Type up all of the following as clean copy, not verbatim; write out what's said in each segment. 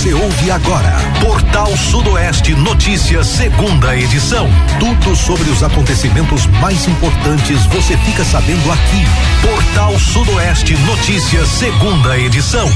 Você ouve agora Portal Sudoeste Notícias, segunda edição. Tudo sobre os acontecimentos mais importantes você fica sabendo aqui. Portal Sudoeste Notícias, segunda edição.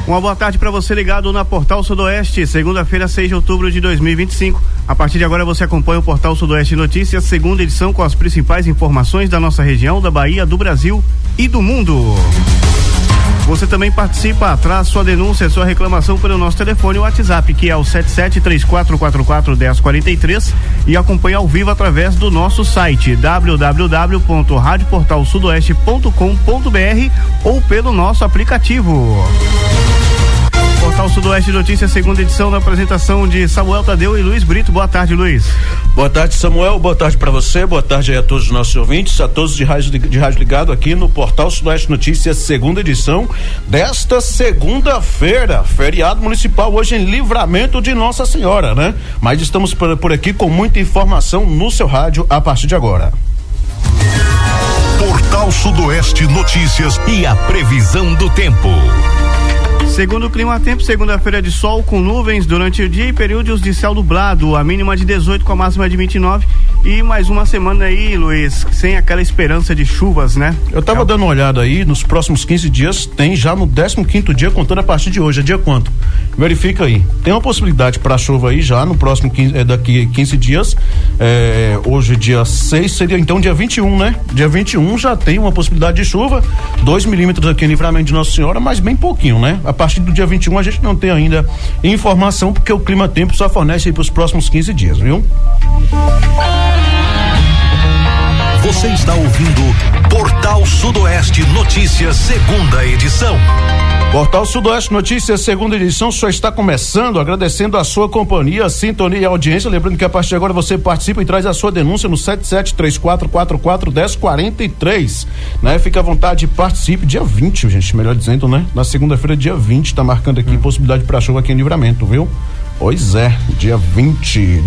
Uma boa tarde para você ligado na Portal Sudoeste, segunda-feira, 6 de outubro de 2025. A partir de agora você acompanha o Portal Sudoeste Notícias, segunda edição, com as principais informações da nossa região, da Bahia, do Brasil e do mundo. Você também participa, traz sua denúncia, sua reclamação pelo nosso telefone e WhatsApp, que é o 7734441043, e acompanha ao vivo através do nosso site www.radioportalsudoeste.com.br ou pelo nosso aplicativo. Portal Sudoeste Notícias, segunda edição, na apresentação de Samuel Tadeu e Luiz Brito. Boa tarde, Luiz. Boa tarde, Samuel. Boa tarde para você. Boa tarde aí a todos os nossos ouvintes, a todos de rádio ligado aqui no Portal Sudoeste Notícias, segunda edição desta segunda-feira, feriado municipal hoje em Livramento de Nossa Senhora, né? Mas estamos por aqui com muita informação no seu rádio a partir de agora. Portal Sudoeste Notícias e a previsão do tempo. Segundo o Clima Tempo, segunda-feira de sol com nuvens durante o dia e períodos de céu nublado, a mínima de 18 com a máxima de 29, e mais uma semana aí, Luiz, sem aquela esperança de chuvas, né? Eu tava dando uma olhada aí, nos próximos 15 dias, tem já no 15º dia, contando a partir de hoje, é dia quanto? Verifica aí, tem uma possibilidade para chuva aí já no próximo daqui 15 dias, hoje dia 6, seria então dia 21, né? Dia 21 já tem uma possibilidade de chuva, 2 milímetros aqui em Livramento de Nossa Senhora, mas bem pouquinho, né? A partir do dia 21 a gente não tem ainda informação, porque o Clima Tempo só fornece aí para os próximos 15 dias, viu? Você está ouvindo Portal Sudoeste Notícias, segunda edição. Portal Sudoeste Notícias, segunda edição, só está começando, agradecendo a sua companhia, a sintonia e a audiência, lembrando que a partir de agora você participa e traz a sua denúncia no 7734441043, né? Fica à vontade e participe, dia 20, gente, melhor dizendo, né? Na segunda-feira, dia 20, tá marcando aqui possibilidade para chuva aqui em Livramento, viu? Pois é, dia 20,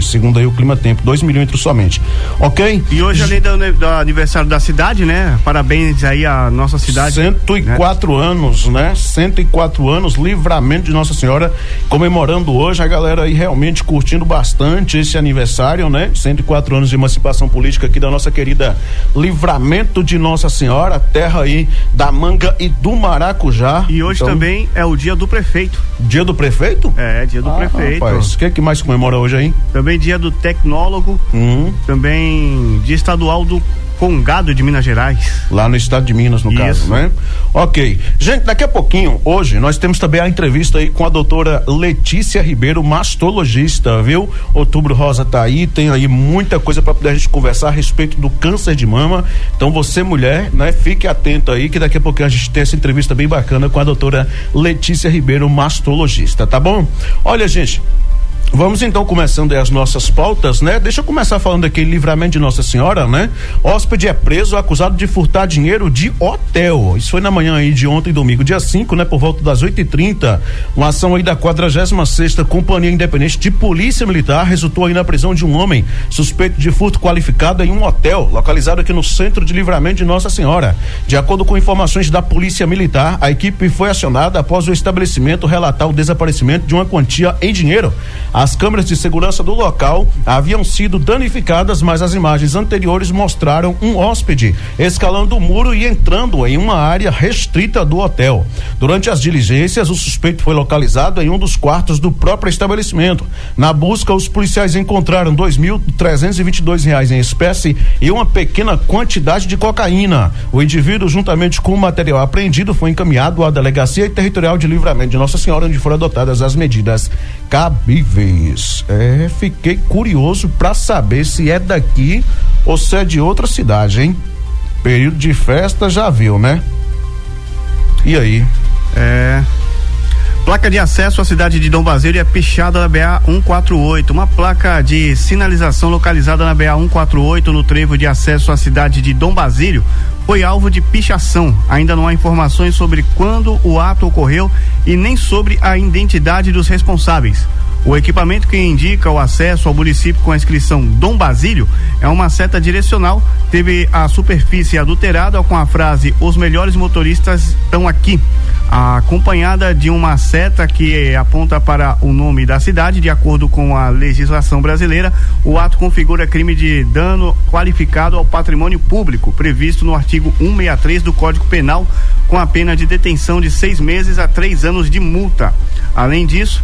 segundo aí o Clima Tempo, 2 milímetros somente, ok? E hoje, além do aniversário da cidade, né? Parabéns aí à nossa cidade. 104 anos, né? 104 anos, Livramento de Nossa Senhora, comemorando hoje, a galera aí realmente curtindo bastante esse aniversário, né? 104 anos de emancipação política aqui da nossa querida Livramento de Nossa Senhora, terra aí da manga e do maracujá. E hoje então, também é o dia do prefeito. Dia do prefeito? Dia do prefeito. Rapaz, o que mais comemora hoje aí? Também dia do tecnólogo, também dia estadual do Congado de Minas Gerais. Lá no estado de Minas, no caso, né? Ok. Gente, daqui a pouquinho, hoje, nós temos também a entrevista aí com a doutora Letícia Ribeiro, mastologista, viu? Outubro Rosa tá aí, tem aí muita coisa para poder a gente conversar a respeito do câncer de mama. Então, você, mulher, né? Fique atento aí, que daqui a pouquinho a gente tem essa entrevista bem bacana com a doutora Letícia Ribeiro, mastologista, tá bom? Olha, gente, vamos então começando as nossas pautas, né? Deixa eu começar falando aqui em Livramento de Nossa Senhora, né? Hóspede é preso acusado de furtar dinheiro de hotel. Isso foi na manhã aí de ontem, domingo, dia 5, né? Por volta das 8h30. Uma ação aí da 46ª Companhia Independente de Polícia Militar resultou aí na prisão de um homem suspeito de furto qualificado em um hotel localizado aqui no centro de Livramento de Nossa Senhora. De acordo com informações da Polícia Militar, a equipe foi acionada após o estabelecimento relatar o desaparecimento de uma quantia em dinheiro. As câmeras de segurança do local haviam sido danificadas, mas as imagens anteriores mostraram um hóspede escalando o muro e entrando em uma área restrita do hotel. Durante as diligências, o suspeito foi localizado em um dos quartos do próprio estabelecimento. Na busca, os policiais encontraram R$2.322 em espécie e uma pequena quantidade de cocaína. O indivíduo, juntamente com o material apreendido, foi encaminhado à Delegacia Territorial de Livramento de Nossa Senhora, onde foram adotadas as medidas cabíveis. Fiquei curioso para saber se é daqui ou se é de outra cidade, hein? Período de festa já viu, né? E aí? Placa de acesso à cidade de Dom Basílio é pichada na BA 148. Uma placa de sinalização localizada na BA 148 no trevo de acesso à cidade de Dom Basílio foi alvo de pichação. Ainda não há informações sobre quando o ato ocorreu e nem sobre a identidade dos responsáveis. O equipamento que indica o acesso ao município com a inscrição Dom Basílio é uma seta direcional, teve a superfície adulterada com a frase "Os melhores motoristas estão aqui", acompanhada de uma seta que aponta para o nome da cidade. De acordo com a legislação brasileira, o ato configura crime de dano qualificado ao patrimônio público, previsto no artigo 163 do Código Penal, com a pena de detenção de 6 meses a 3 anos de multa. Além disso,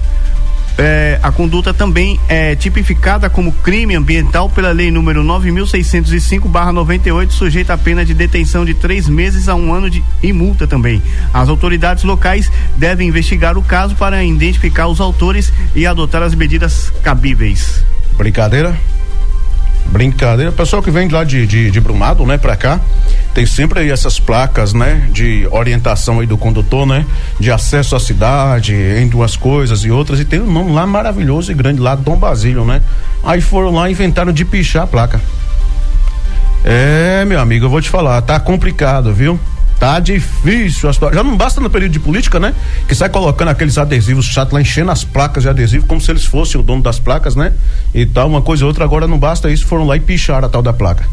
a conduta também é tipificada como crime ambiental pela lei número 9.605/98, sujeita a pena de detenção de 3 meses a 1 ano e multa também. As autoridades locais devem investigar o caso para identificar os autores e adotar as medidas cabíveis. Brincadeira, pessoal que vem lá de Brumado, né, pra cá, tem sempre aí essas placas, né, de orientação aí do condutor, né, de acesso à cidade, entre umas coisas e outras, e tem um nome lá maravilhoso e grande lá, Dom Basílio, né? Aí foram lá e inventaram de pichar a placa. Meu amigo, eu vou te falar, tá complicado, viu? Tá difícil a situação. Já não basta no período de política, né? Que sai colocando aqueles adesivos chatos lá, enchendo as placas de adesivo, como se eles fossem o dono das placas, né? E tal, uma coisa ou outra. Agora não basta isso, foram lá e picharam a tal da placa.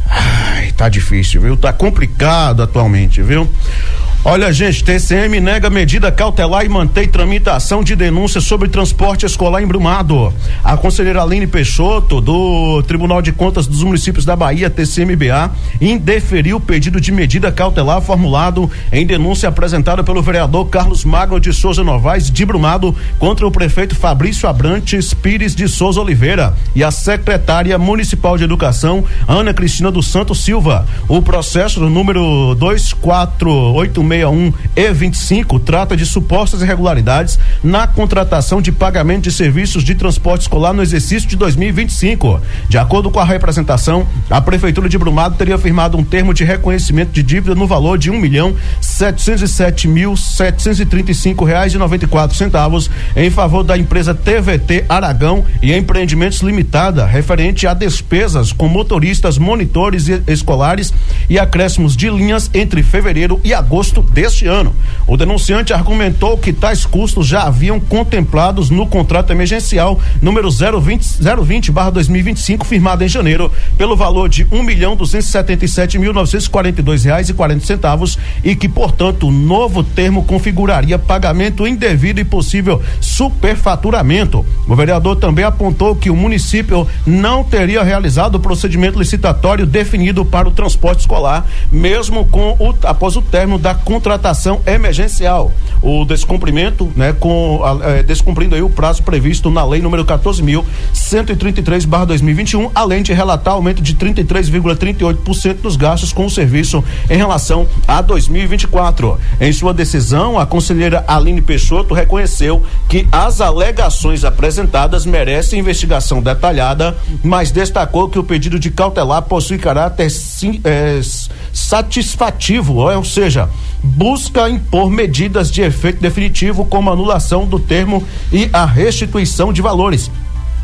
Ai, tá difícil, viu? Tá complicado atualmente, viu? Olha, gente, TCM nega medida cautelar e mantém tramitação de denúncia sobre transporte escolar em Brumado. A conselheira Aline Peixoto, do Tribunal de Contas dos Municípios da Bahia, TCM-BA, indeferiu o pedido de medida cautelar formulado em denúncia apresentada pelo vereador Carlos Magno de Souza Novaes, de Brumado, contra o prefeito Fabrício Abrantes Pires de Souza Oliveira e a secretária municipal de educação, Ana Cristina dos Santos Silva. O processo do número 24861E25 trata de supostas irregularidades na contratação de pagamento de serviços de transporte escolar no exercício de 2025. De acordo com a representação, a Prefeitura de Brumado teria firmado um termo de reconhecimento de dívida no valor de R$1.707.735,94 em favor da empresa TVT Aragão e Empreendimentos Limitada, referente a despesas com motoristas, monitores escolares e acréscimos de linhas entre fevereiro e agosto deste ano. O denunciante argumentou que tais custos já haviam contemplados no contrato emergencial número 020/2025, firmado em janeiro, pelo valor de R$1.277.942,40 e que, portanto, o novo termo configuraria pagamento indevido e possível superfaturamento. O vereador também apontou que o município não teria realizado o procedimento licitatório definido para o transporte escolar, mesmo após o término da contratação emergencial. O descumprimento, né, descumprindo aí o prazo previsto na lei número 14.133/2021, além de relatar aumento de 33,38% dos gastos com o serviço em relação a 2024. Em sua decisão, a conselheira Aline Peixoto reconheceu que as alegações apresentadas merecem investigação detalhada, mas destacou que o pedido de cautelar possui caráter satisfativo, ou seja, busca impor medidas de efeito definitivo, como a anulação do termo e a restituição de valores,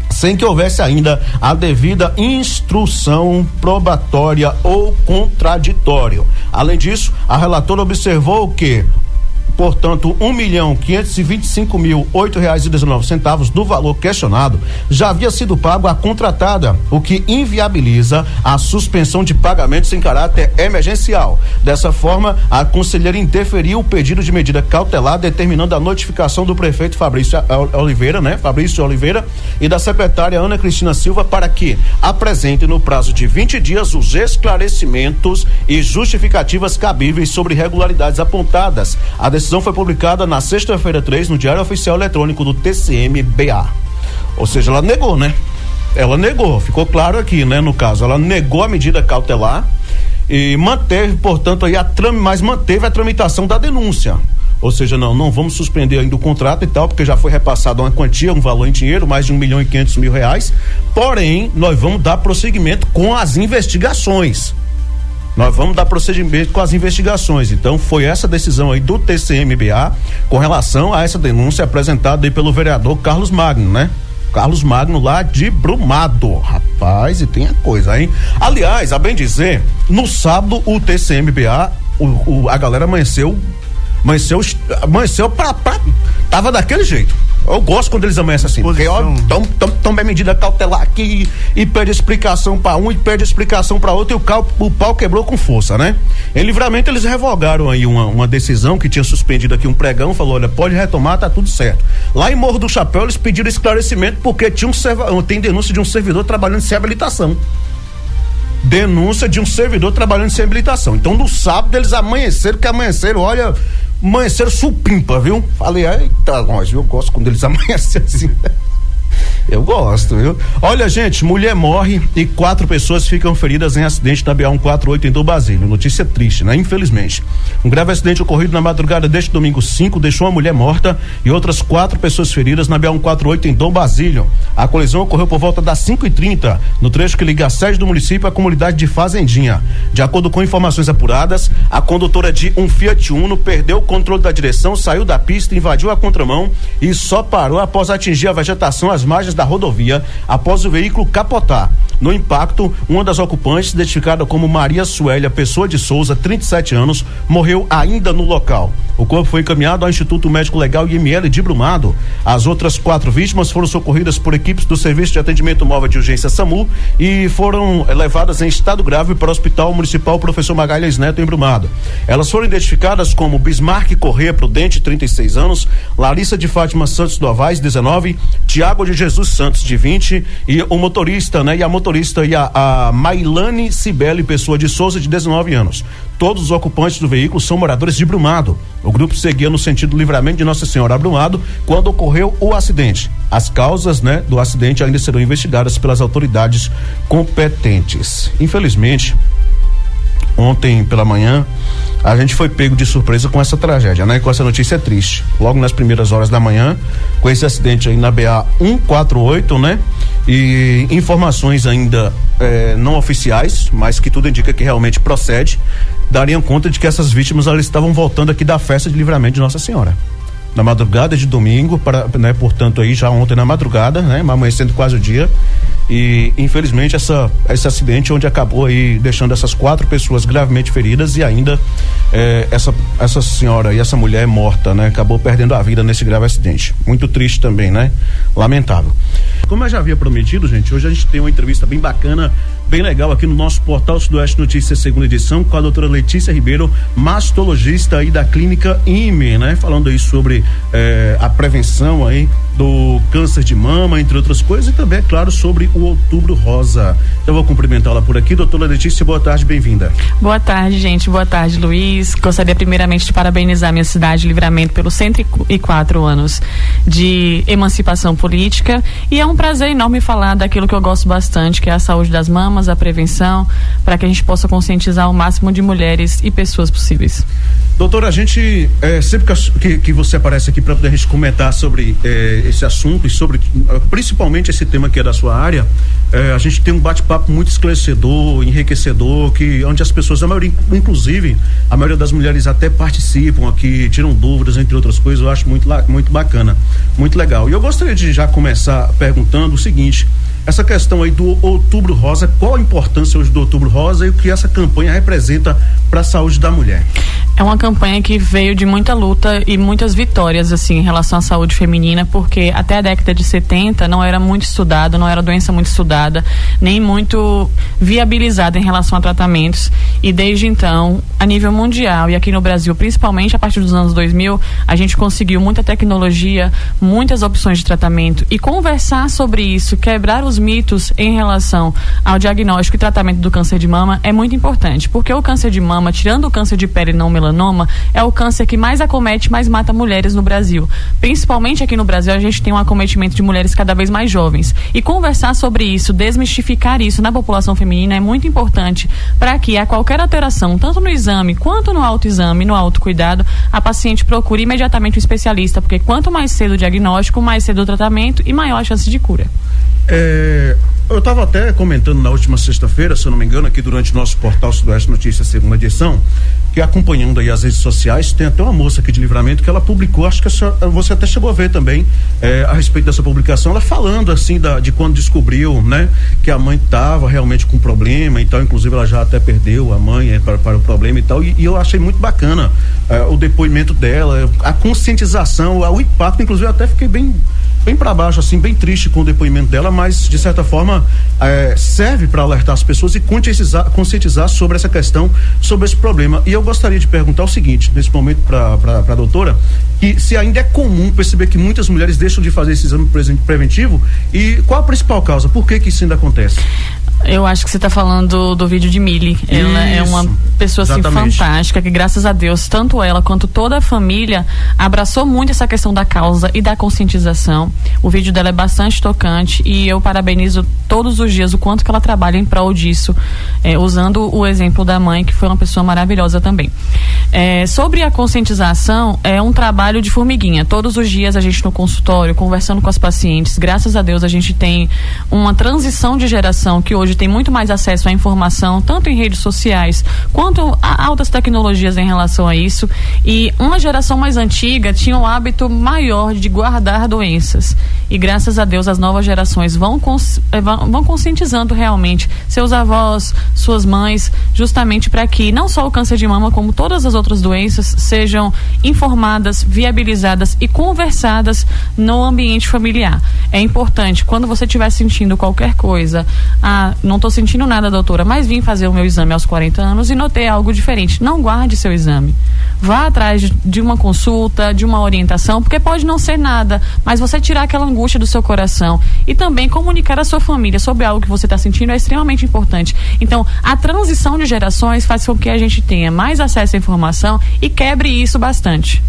sem que houvesse ainda a devida instrução probatória ou contraditório. Além disso, a relatora observou que, portanto, R$1.525.008,19 do valor questionado já havia sido pago à contratada, o que inviabiliza a suspensão de pagamentos em caráter emergencial. Dessa forma, a conselheira indeferiu o pedido de medida cautelar, determinando a notificação do prefeito Fabrício Oliveira e da secretária Ana Cristina Silva para que apresente no prazo de 20 dias os esclarecimentos e justificativas cabíveis sobre irregularidades apontadas. A decisão foi publicada na sexta-feira 3 no Diário Oficial Eletrônico do TCM-BA. Ou seja, ela negou, né? Ela negou, ficou claro aqui, né? No caso, ela negou a medida cautelar e manteve, portanto, aí mas manteve a tramitação da denúncia. Ou seja, não vamos suspender ainda o contrato e tal, porque já foi repassado uma quantia, um valor em dinheiro, mais de R$1.500.000. Porém, nós vamos dar prosseguimento com as investigações. Nós vamos dar procedimento com as investigações. Então, foi essa decisão aí do TCM-BA com relação a essa denúncia apresentada aí pelo vereador Carlos Magno, né? Carlos Magno, lá de Brumado. Rapaz, e tem a coisa, hein? Aliás, a bem dizer, no sábado o TCM-BA, a galera amanheceu tava daquele jeito. Eu gosto quando eles amanhecem assim, porque ó, toma medida cautelar aqui e pede explicação pra um e pede explicação pra outro, e o pau quebrou com força, né? Em Livramento eles revogaram aí uma decisão que tinha suspendido aqui um pregão, falou, olha, pode retomar, tá tudo certo. Lá em Morro do Chapéu eles pediram esclarecimento porque tem denúncia de um servidor trabalhando sem habilitação. Denúncia de um servidor trabalhando sem habilitação. Então no sábado eles amanheceram supimpa, viu? Falei, eita, nós, eu gosto quando eles amanhecem assim. Eu gosto, viu? Olha, gente, mulher morre e 4 pessoas ficam feridas em acidente na BA-148 em Dom Basílio. Notícia triste, né? Infelizmente. Um grave acidente ocorrido na madrugada deste domingo 5 deixou uma mulher morta e outras 4 pessoas feridas na BA-148 em Dom Basílio. A colisão ocorreu por volta das 5h30 no trecho que liga a sede do município à comunidade de Fazendinha. De acordo com informações apuradas, a condutora de um Fiat Uno perdeu o controle da direção, saiu da pista, invadiu a contramão e só parou após atingir a vegetação às margens da rodovia após o veículo capotar. No impacto, uma das ocupantes, identificada como Maria Suélia Pessoa de Souza, 37 anos, morreu ainda no local. O corpo foi encaminhado ao Instituto Médico Legal IML de Brumado. As outras 4 vítimas foram socorridas por equipes do Serviço de Atendimento Móvel de Urgência SAMU e foram levadas em estado grave para o Hospital Municipal Professor Magalhães Neto em Brumado. Elas foram identificadas como Bismarck Corrêa Prudente, 36 anos, Larissa de Fátima Santos do Avaz, 19, Tiago de Jesus Santos, de 20, e o motorista, né? E a motorista e a Mailane Cibele Pessoa de Souza, de 19 anos. Todos os ocupantes do veículo são moradores de Brumado. O grupo seguia no sentido do Livramento de Nossa Senhora a Brumado quando ocorreu o acidente. As causas, né, do acidente ainda serão investigadas pelas autoridades competentes. Infelizmente, ontem pela manhã, a gente foi pego de surpresa com essa tragédia, né? Com essa notícia triste. Logo nas primeiras horas da manhã, com esse acidente aí na BA-148, né? E informações ainda não oficiais, mas que tudo indica que realmente procede, dariam conta de que essas vítimas elas estavam voltando aqui da festa de Livramento de Nossa Senhora. Na madrugada de domingo, portanto aí já ontem na madrugada, né? Amanhecendo quase o dia. E infelizmente esse acidente onde acabou aí deixando essas 4 pessoas gravemente feridas e ainda essa senhora e essa mulher morta, né? Acabou perdendo a vida nesse grave acidente. Muito triste também, né? Lamentável. Como eu já havia prometido, gente, hoje a gente tem uma entrevista bem bacana, bem legal aqui no nosso portal Sudoeste Notícias, segunda edição, com a doutora Letícia Ribeiro, mastologista aí da clínica IME, né? Falando aí sobre a prevenção aí do câncer de mama, entre outras coisas, e também, é claro, sobre o Outubro Rosa. Eu vou cumprimentá-la por aqui. Doutora Letícia, boa tarde, bem-vinda. Boa tarde, gente. Boa tarde, Luiz. Gostaria primeiramente de parabenizar minha cidade, Livramento, pelos 104 anos de emancipação política, e é um prazer enorme falar daquilo que eu gosto bastante, que é a saúde das mamas, a prevenção, para que a gente possa conscientizar o máximo de mulheres e pessoas possíveis. Doutora, a gente, sempre que você aparece aqui para poder a gente comentar sobre esse assunto e sobre principalmente esse tema que é da sua área, a gente tem um bate-papo muito esclarecedor, enriquecedor, onde as pessoas, inclusive a maioria das mulheres até participam aqui, tiram dúvidas, entre outras coisas. Eu acho muito bacana, muito legal. E eu gostaria de já começar perguntando o seguinte: essa questão aí do Outubro Rosa, qual a importância hoje do Outubro Rosa e o que essa campanha representa para a saúde da mulher? É uma campanha que veio de muita luta e muitas vitórias, assim, em relação à saúde feminina, porque até a década de 70 não era muito estudado, não era doença muito estudada, nem muito viabilizada em relação a tratamentos, e desde então, a nível mundial e aqui no Brasil, principalmente a partir dos anos 2000, a gente conseguiu muita tecnologia, muitas opções de tratamento, e conversar sobre isso, quebrar os mitos em relação ao diagnóstico e tratamento do câncer de mama é muito importante, porque o câncer de mama, tirando o câncer de pele não melanoma, é o câncer que mais acomete, mais mata mulheres no Brasil. Principalmente aqui no Brasil, a gente tem um acometimento de mulheres cada vez mais jovens. E conversar sobre isso, desmistificar isso na população feminina é muito importante para que a qualquer alteração, tanto no exame quanto no autoexame, no autocuidado, a paciente procure imediatamente um especialista, porque quanto mais cedo o diagnóstico, mais cedo o tratamento e maior a chance de cura. Eu estava até comentando na última sexta-feira, se eu não me engano, aqui durante o nosso portal Sudoeste Notícias, segunda edição, que acompanhando aí as redes sociais, tem até uma moça aqui de Livramento que ela publicou, acho que você até chegou a ver também, a respeito dessa publicação, ela falando assim de quando descobriu, né, que a mãe estava realmente com problema e tal, inclusive ela já até perdeu a mãe para o problema e tal, e eu achei muito bacana o depoimento dela, a conscientização, o impacto, inclusive eu até fiquei bem para baixo, assim, bem triste com o depoimento dela, mas de certa forma serve para alertar as pessoas e conscientizar sobre essa questão, sobre esse problema. E eu gostaria de perguntar o seguinte, nesse momento para a doutora, que se ainda é comum perceber que muitas mulheres deixam de fazer esse exame preventivo, e qual a principal causa? Por que isso ainda acontece? Eu acho que você está falando do vídeo de Mili. Ela é uma pessoa assim, fantástica, que graças a Deus, tanto ela quanto toda a família abraçou muito essa questão da causa e da conscientização. O vídeo dela é bastante tocante e eu parabenizo todos os dias o quanto que ela trabalha em prol disso, usando o exemplo da mãe, que foi uma pessoa maravilhosa também. Sobre a conscientização, é um trabalho de formiguinha. Todos os dias a gente no consultório, conversando com as pacientes, graças a Deus a gente tem uma transição de geração que hoje tem muito mais acesso à informação, tanto em redes sociais quanto a altas tecnologias em relação a isso, e uma geração mais antiga tinha um hábito maior de guardar doenças, e graças a Deus as novas gerações vão conscientizando realmente seus avós, suas mães, justamente para que não só o câncer de mama, como todas as outras doenças sejam informadas, viabilizadas e conversadas no ambiente familiar. É importante, quando você estiver sentindo qualquer coisa, não estou sentindo nada, doutora, mas vim fazer o meu exame aos 40 anos e notei algo diferente. Não guarde seu exame. Vá atrás de uma consulta, de uma orientação, porque pode não ser nada, mas você tirar aquela angústia do seu coração e também comunicar à sua família sobre algo que você está sentindo é extremamente importante. Então, a transição de gerações faz com que a gente tenha mais acesso à informação e quebre isso bastante.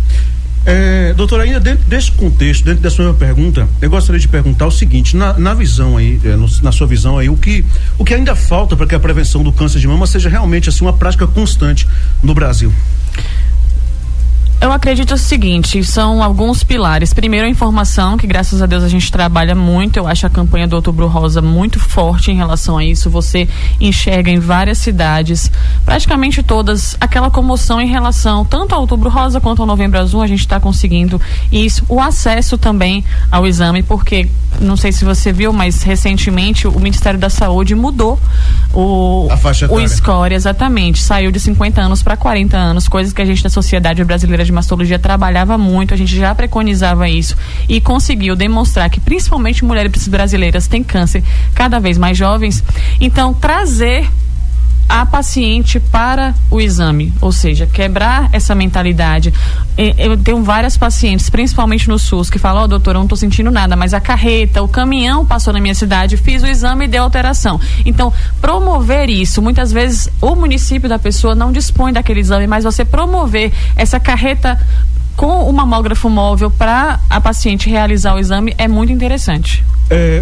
Doutora, ainda dentro desse contexto, dentro dessa minha pergunta, eu gostaria de perguntar o seguinte, na visão aí, na sua visão aí, o que ainda falta para que a prevenção do câncer de mama seja realmente assim uma prática constante no Brasil? Eu acredito o seguinte, são alguns pilares. Primeiro, a informação, que graças a Deus a gente trabalha muito. Eu acho a campanha do Outubro Rosa muito forte em relação a isso. Você enxerga em várias cidades, praticamente todas, aquela comoção em relação tanto ao Outubro Rosa quanto ao Novembro Azul. A gente está conseguindo isso. O acesso também ao exame, porque, não sei se você viu, mas recentemente o Ministério da Saúde mudou o score, exatamente. Saiu de 50 anos para 40 anos, coisas que a gente da Sociedade Brasileira de Mastologia trabalhava muito, a gente já preconizava isso e conseguiu demonstrar que principalmente mulheres brasileiras têm câncer cada vez mais jovens. Então, trazer a paciente para o exame, ou seja, quebrar essa mentalidade. Eu tenho várias pacientes, principalmente no SUS, que falam, doutora, eu não estou sentindo nada, mas a carreta, o caminhão passou na minha cidade, fiz o exame e deu alteração. Então, promover isso, muitas vezes o município da pessoa não dispõe daquele exame, mas você promover essa carreta com o mamógrafo móvel para a paciente realizar o exame é muito interessante.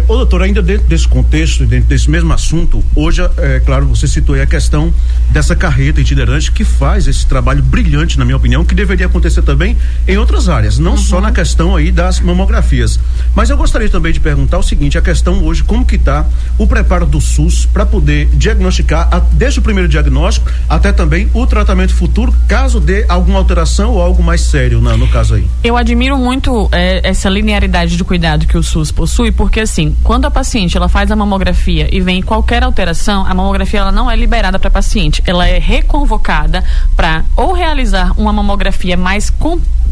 Doutor, ainda dentro desse contexto, dentro desse mesmo assunto, hoje, claro, você citou aí a questão dessa carreta itinerante que faz esse trabalho brilhante, na minha opinião, que deveria acontecer também em outras áreas, não só na questão aí das mamografias. Mas eu gostaria também de perguntar o seguinte, a questão hoje, como que está o preparo do SUS para poder diagnosticar, desde o primeiro diagnóstico até também o tratamento futuro, caso dê alguma alteração ou algo mais sério no caso aí? Eu admiro muito essa linearidade de cuidado que o SUS possui, porque assim, quando a paciente ela faz a mamografia e vem qualquer alteração, a mamografia ela não é liberada para a paciente, ela é reconvocada para ou realizar uma mamografia mais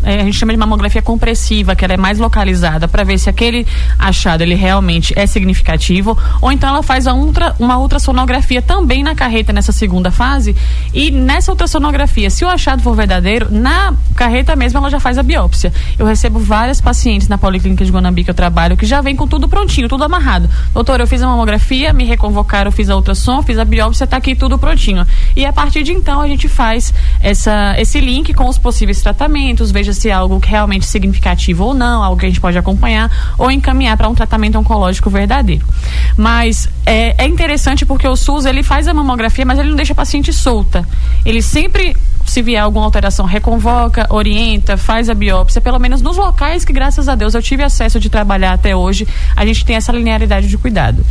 a gente chama de mamografia compressiva, que ela é mais localizada para ver se aquele achado ele realmente é significativo, ou então ela faz uma ultrassonografia também na carreta nessa segunda fase, e nessa ultrassonografia, se o achado for verdadeiro, na carreta mesmo ela já faz a biópsia. Eu recebo várias pacientes na Policlínica de Guanambi que eu trabalho, que já vem com tudo prontinho, tudo amarrado. Doutor, eu fiz a mamografia, me reconvocaram, eu fiz a ultrassom, fiz a biópsia, tá aqui tudo prontinho. E a partir de então a gente faz esse link com os possíveis tratamentos, veja se é algo realmente significativo ou não, algo que a gente pode acompanhar ou encaminhar para um tratamento oncológico verdadeiro. Mas é interessante porque o SUS ele faz a mamografia, mas ele não deixa a paciente solta. Ele sempre, se vier alguma alteração, reconvoca, orienta, faz a biópsia, pelo menos nos locais que, graças a Deus, eu tive acesso de trabalhar até hoje, a gente tem essa linearidade de cuidado.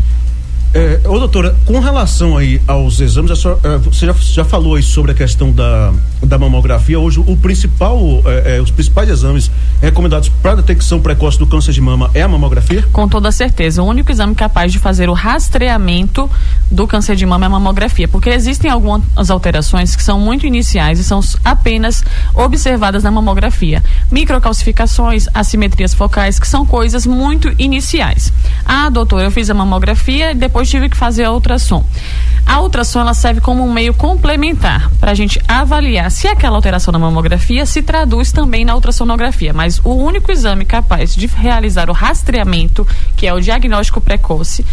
Doutora, com relação aí aos exames, você já falou aí sobre a questão da mamografia. Hoje os principais exames recomendados para detecção precoce do câncer de mama é a mamografia? Com toda certeza. O único exame capaz de fazer o rastreamento do câncer de mama é a mamografia, porque existem algumas alterações que são muito iniciais e são apenas observadas na mamografia. Microcalcificações, assimetrias focais, que são coisas muito iniciais. Doutora, eu fiz a mamografia e depois tive que fazer a ultrassom. A ultrassom, ela serve como um meio complementar para a gente avaliar se aquela alteração na mamografia se traduz também na ultrassonografia, mas o único exame capaz de realizar o rastreamento, que é o diagnóstico precoce,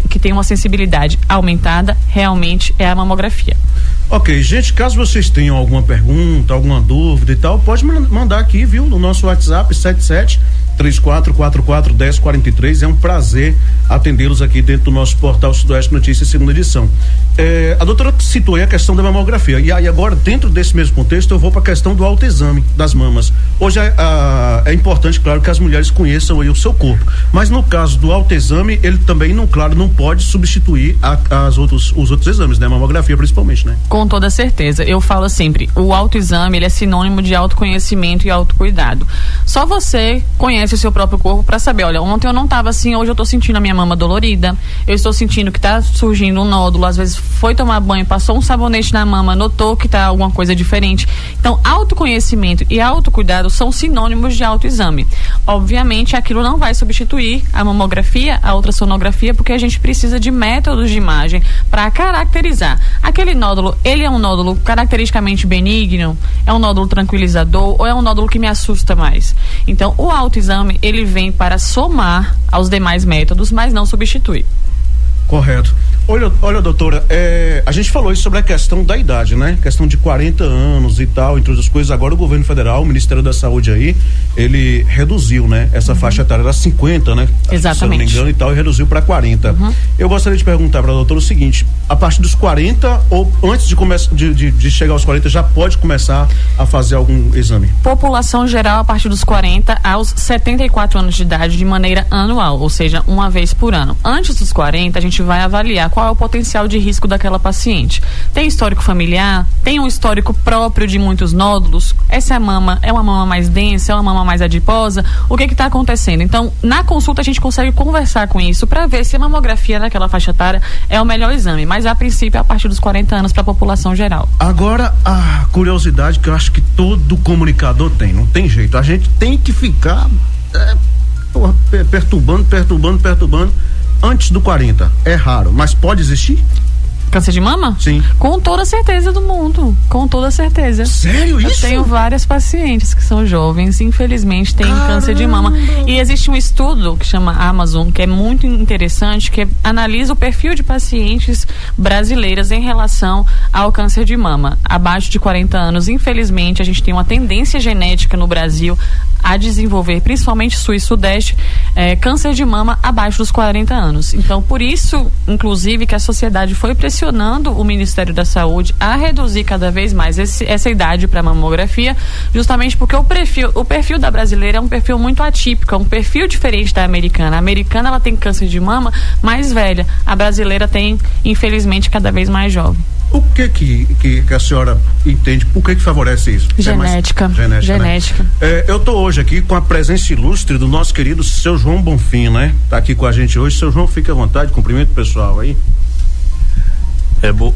que tem uma sensibilidade aumentada, realmente é a mamografia. Ok, gente, caso vocês tenham alguma pergunta, alguma dúvida e tal, pode mandar aqui, viu, no nosso WhatsApp 77-3444-1043. É um prazer atendê-los aqui dentro do nosso portal Sudoeste Notícias, segunda edição. A doutora citou aí a questão da mamografia, e aí agora, dentro desse mesmo contexto, eu vou para a questão do autoexame das mamas. Hoje é importante, claro, que as mulheres conheçam aí o seu corpo, mas no caso do autoexame, ele também não pode substituir os outros exames, né? A mamografia principalmente, né? Com toda certeza. Eu falo sempre, o autoexame, ele é sinônimo de autoconhecimento e autocuidado. Só você conhece o seu próprio corpo para saber, olha, ontem eu não estava assim, hoje eu estou sentindo a minha mama dolorida, eu estou sentindo que está surgindo um nódulo, às vezes foi tomar banho, passou um sabonete na mama, notou que está alguma coisa diferente. Então, autoconhecimento e autocuidado são sinônimos de autoexame. Obviamente, aquilo não vai substituir a mamografia, a ultrassonografia, porque a gente precisa de métodos de imagem para caracterizar. Aquele nódulo, ele é um nódulo caracteristicamente benigno, é um nódulo tranquilizador ou é um nódulo que me assusta mais? Então, o autoexame, ele vem para somar aos demais métodos, mas não substitui. Correto. Olha, doutora, a gente falou isso sobre a questão da idade, né? Questão de 40 anos e tal, entre outras coisas. Agora o governo federal, o Ministério da Saúde aí, ele reduziu, né? Essa faixa etária era 50, né? Exatamente. Se eu não me engano e tal, e reduziu para 40. Eu gostaria de perguntar para a doutora o seguinte: a partir dos 40 ou antes de chegar aos 40 já pode começar a fazer algum exame? População geral a partir dos 40 aos 74 anos de idade de maneira anual, ou seja, uma vez por ano. Antes dos 40, a gente vai avaliar qual é o potencial de risco daquela paciente. Tem histórico familiar? Tem um histórico próprio de muitos nódulos? Essa mama é uma mama mais densa? É uma mama mais adiposa? O que está acontecendo? Então, na consulta a gente consegue conversar com isso para ver se a mamografia naquela faixa etária é o melhor exame, mas a princípio é a partir dos 40 anos para a população geral. Agora, a curiosidade que eu acho que todo comunicador tem, não tem jeito, a gente tem que ficar perturbando antes do 40, é raro, mas pode existir? Câncer de mama? Sim. Com toda certeza do mundo, com toda certeza. Sério isso? Eu tenho várias pacientes que são jovens e infelizmente têm câncer de mama. E existe um estudo que chama Amazon, que é muito interessante, que analisa o perfil de pacientes brasileiras em relação ao câncer de mama. Abaixo de 40 anos, infelizmente, a gente tem uma tendência genética no Brasil a desenvolver, principalmente sul e sudeste, câncer de mama abaixo dos 40 anos. Então, por isso, inclusive, que a sociedade foi pressionando o Ministério da Saúde a reduzir cada vez mais essa idade para mamografia, justamente porque o perfil da brasileira é um perfil muito atípico, é um perfil diferente da americana. A americana, ela tem câncer de mama mais velha, a brasileira tem, infelizmente, cada vez mais jovem. O que a senhora entende? Por que favorece isso? Genética. Genética. Né? Eu tô hoje aqui com a presença ilustre do nosso querido seu João Bonfim, né? Tá aqui com a gente hoje. Seu João, fique à vontade, cumprimento o pessoal aí.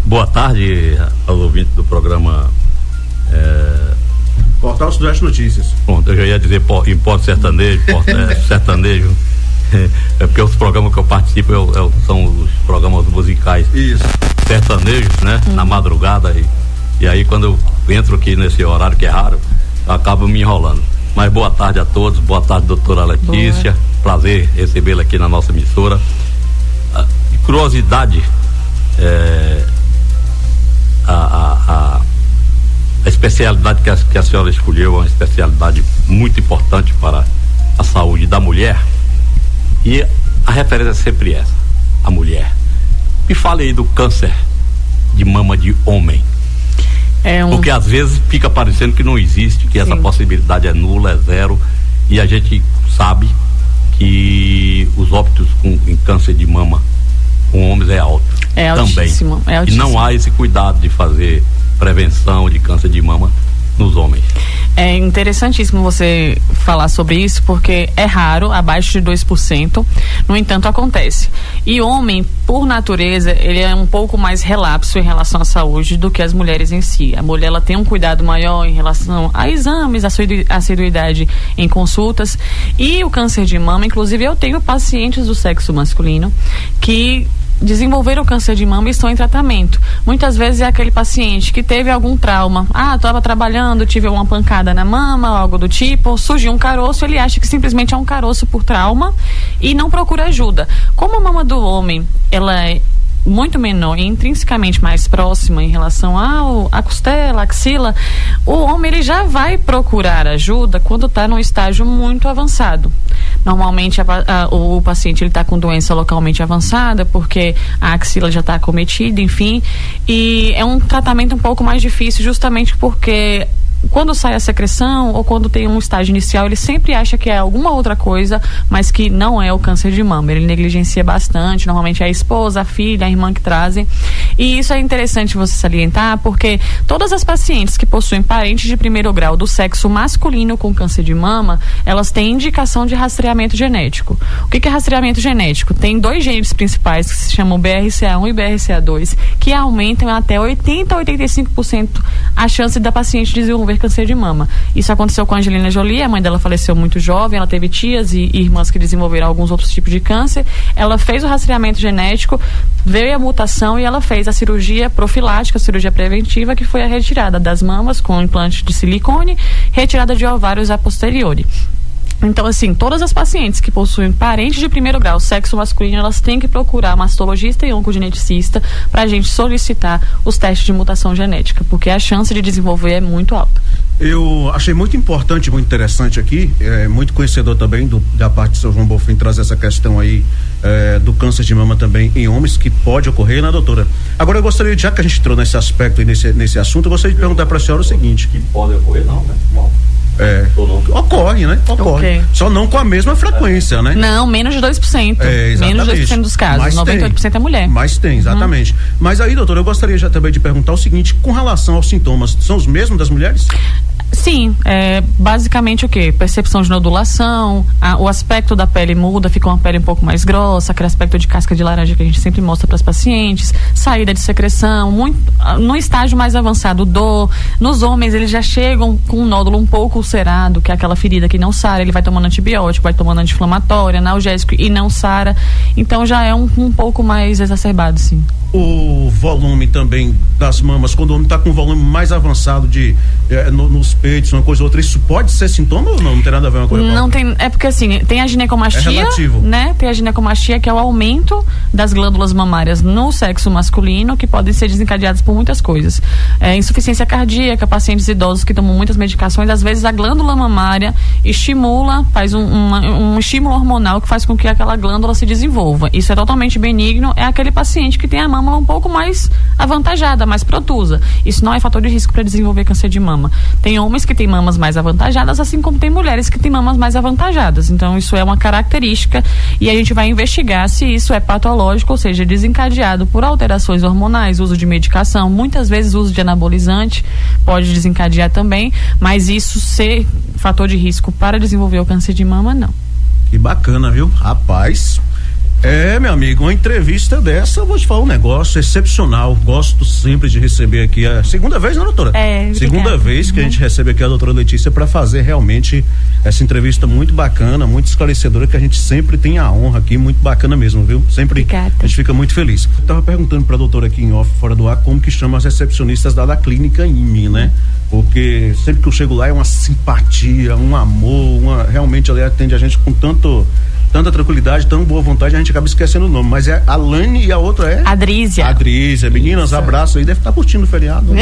Boa tarde aos ouvintes do programa Portal Sudoeste Notícias. Pronto, eu já ia dizer Impórcio Sertanejo, sertanejo. É porque os programas que eu participo são os programas musicais. Isso. Sertanejos, né? Na madrugada. E aí quando eu entro aqui nesse horário que é raro, eu acabo me enrolando. Mas boa tarde a todos, boa tarde, doutora Letícia. Boa. Prazer recebê-la aqui na nossa emissora. Curiosidade, a especialidade que a senhora escolheu é uma especialidade muito importante para a saúde da mulher. E a referência é sempre essa, a mulher. Me fale aí do câncer de mama de homem. Porque às vezes fica parecendo que não existe, que essa possibilidade é nula, é zero, e a gente sabe que os óbitos em câncer de mama com homens é alto. É altíssimo, também. É altíssimo. E não há esse cuidado de fazer prevenção de câncer de mama nos homens. É interessantíssimo você falar sobre isso, porque é raro, abaixo de 2%, no entanto acontece. E homem, por natureza, ele é um pouco mais relapso em relação à saúde do que as mulheres em si. A mulher, ela tem um cuidado maior em relação a exames, a assiduidade em consultas, e o câncer de mama, inclusive eu tenho pacientes do sexo masculino que desenvolveram câncer de mama e estão em tratamento. Muitas vezes é aquele paciente que teve algum trauma. Estava trabalhando, tive uma pancada na mama, algo do tipo, surgiu um caroço, ele acha que simplesmente é um caroço por trauma e não procura ajuda. Como a mama do homem, ela é muito menor e intrinsecamente mais próxima em relação à costela, à axila, o homem ele já vai procurar ajuda quando está num estágio muito avançado. Normalmente o paciente ele está com doença localmente avançada porque a axila já está acometida, enfim, e é um tratamento um pouco mais difícil justamente porque quando sai a secreção ou quando tem um estágio inicial, ele sempre acha que é alguma outra coisa, mas que não é o câncer de mama. Ele negligencia bastante, normalmente é a esposa, a filha, a irmã que trazem. E isso é interessante você salientar, porque todas as pacientes que possuem parentes de primeiro grau do sexo masculino com câncer de mama, elas têm indicação de rastreamento genético. O que é rastreamento genético? Tem 2 genes principais que se chamam BRCA1 e BRCA2, que aumentam até 80% a 85% a chance da paciente desenvolver câncer de mama. Isso aconteceu com a Angelina Jolie, a mãe dela faleceu muito jovem, ela teve tias e irmãs que desenvolveram alguns outros tipos de câncer. Ela fez o rastreamento genético, veio a mutação e ela fez a cirurgia profilática, a cirurgia preventiva, que foi a retirada das mamas com implante de silicone, retirada de ovários a posteriori. Então, assim, todas as pacientes que possuem parentes de primeiro grau, sexo masculino, elas têm que procurar mastologista e oncogeneticista para a gente solicitar os testes de mutação genética, porque a chance de desenvolver é muito alta. Eu achei muito importante, muito interessante aqui, muito conhecedor também da parte do seu João Bonfim trazer essa questão aí do câncer de mama também em homens, que pode ocorrer, né, doutora? Agora eu gostaria, já que a gente entrou nesse aspecto e nesse assunto, eu gostaria de perguntar para a senhora o seguinte. Que pode ocorrer, não, né? Bom. Ocorre, né? Ocorre. Okay. Só não com a mesma frequência, né? Não, menos de 2%. Menos de 2% dos casos. Mas 98% é mulher. Mas tem, exatamente. Mas aí, doutora, eu gostaria já também de perguntar o seguinte, com relação aos sintomas, são os mesmos das mulheres? Sim, basicamente o quê? Percepção de nodulação, o aspecto da pele muda, fica uma pele um pouco mais grossa, aquele aspecto de casca de laranja que a gente sempre mostra para as pacientes, saída de secreção, no estágio mais avançado, dor. Nos homens, eles já chegam com um nódulo um pouco ulcerado, que é aquela ferida que não sara, ele vai tomando antibiótico, vai tomando anti-inflamatório, analgésico e não sara, então já é um pouco mais exacerbado, sim. O volume também das mamas, quando o homem está com um volume mais avançado nos peitos, uma coisa ou outra, isso pode ser sintoma ou não? Não tem nada a ver uma coisa com outra? Não tem, é porque assim, tem a ginecomastia, relativo, né? Tem a ginecomastia, que é o aumento das glândulas mamárias no sexo masculino, que podem ser desencadeadas por muitas coisas. Insuficiência cardíaca, pacientes idosos que tomam muitas medicações, às vezes a glândula mamária estimula, faz um estímulo hormonal que faz com que aquela glândula se desenvolva. Isso é totalmente benigno, é aquele paciente que tem a mama um pouco mais avantajada, mais protusa. Isso não é fator de risco para desenvolver câncer de mama. Tem homens que têm mamas mais avantajadas, assim como tem mulheres que têm mamas mais avantajadas. Então, isso é uma característica e a gente vai investigar se isso é patológico, ou seja, desencadeado por alterações hormonais, uso de medicação, muitas vezes uso de anabolizante pode desencadear também, mas isso ser fator de risco para desenvolver o câncer de mama, não. Que bacana, viu? Rapaz, meu amigo, uma entrevista dessa, eu vou te falar um negócio excepcional. Gosto sempre de receber aqui a segunda vez, né, doutora? Segunda vez que a gente recebe aqui a doutora Letícia para fazer realmente essa entrevista muito bacana, muito esclarecedora, que a gente sempre tem a honra aqui, muito bacana mesmo, viu? Sempre a gente fica muito feliz. Eu tava perguntando pra doutora aqui em off, fora do ar, como que chama as recepcionistas da clínica IME, né? Porque sempre que eu chego lá é uma simpatia, um amor, realmente ela atende a gente com tanta tranquilidade, tão boa vontade, a gente acaba esquecendo o nome, mas é a Lane e a outra é? Adrísia. Meninas, abraço aí, deve estar curtindo o feriado.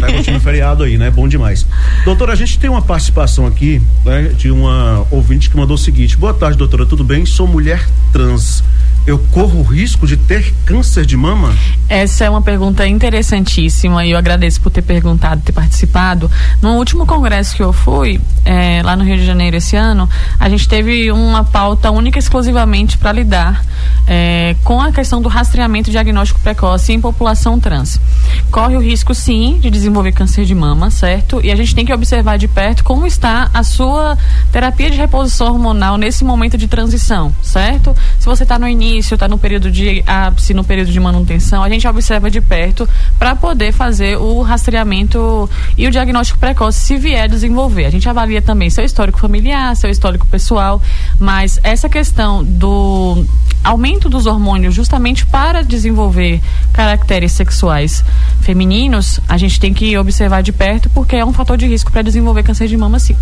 Tá curtindo o feriado aí, né? Bom demais. Doutora, a gente tem uma participação aqui, né, de uma ouvinte que mandou o seguinte: boa tarde, doutora, tudo bem? Sou mulher trans, eu corro o risco de ter câncer de mama? Essa é uma pergunta interessantíssima e eu agradeço por ter perguntado, ter participado. No último congresso que eu fui, lá no Rio de Janeiro esse ano, a gente teve uma pauta única e exclusivamente para lidar com a questão do rastreamento e diagnóstico precoce em população trans. Corre o risco, sim, de desenvolver câncer de mama, certo? E a gente tem que observar de perto como está a sua terapia de reposição hormonal nesse momento de transição, certo? Se você está no início, está no período de ápice, no período de manutenção, a gente observa de perto para poder fazer o rastreamento e o diagnóstico precoce se vier desenvolver. A gente avalia também seu histórico familiar, seu histórico pessoal, mas essa questão do aumento dos hormônios justamente para desenvolver caracteres sexuais femininos, a gente tem que observar de perto porque é um fator de risco para desenvolver câncer de mama, sim.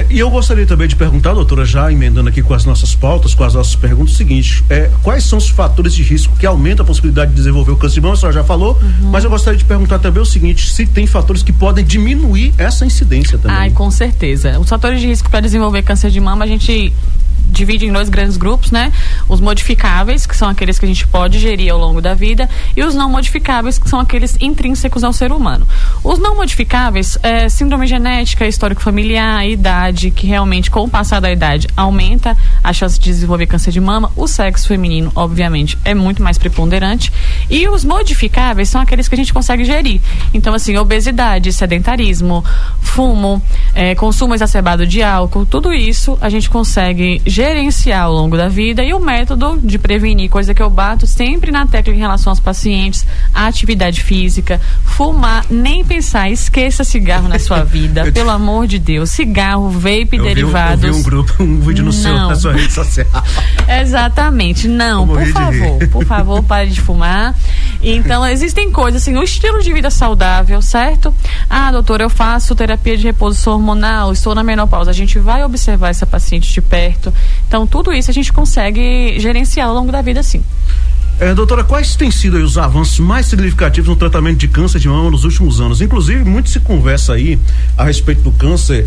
E eu gostaria também de perguntar, doutora, já emendando aqui com as nossas pautas, com as nossas perguntas, o seguinte, quais são os fatores de risco que aumentam a possibilidade de desenvolver o câncer de mama? A senhora já falou, mas eu gostaria de perguntar também o seguinte, se tem fatores que podem diminuir essa incidência também. Ai, com certeza. Os fatores de risco para desenvolver câncer de mama, a gente divide em 2 grandes grupos, né? Os modificáveis, que são aqueles que a gente pode gerir ao longo da vida, e os não modificáveis, que são aqueles intrínsecos ao ser humano. Os não modificáveis, síndrome genética, histórico familiar, idade, que realmente com o passar da idade aumenta a chance de desenvolver câncer de mama. O sexo feminino, obviamente, é muito mais preponderante. E os modificáveis são aqueles que a gente consegue gerir. Então, assim, obesidade, sedentarismo, fumo, consumo exacerbado de álcool, tudo isso a gente consegue gerenciar ao longo da vida. E o método de prevenir, coisa que eu bato sempre na tecla em relação aos pacientes, a atividade física, fumar, nem pensar, esqueça cigarro na sua vida, pelo amor de Deus, cigarro, vape, derivados. Eu vi um vídeo na sua rede social. Exatamente, não, por favor, pare de fumar. Então, existem coisas assim, o estilo de vida saudável, certo? Ah, doutora, eu faço terapia de reposição hormonal, estou na menopausa. A gente vai observar essa paciente de perto. Então, tudo isso a gente consegue gerenciar ao longo da vida, sim. Doutora, quais têm sido aí os avanços mais significativos no tratamento de câncer de mama nos últimos anos? Inclusive, muito se conversa aí a respeito do câncer,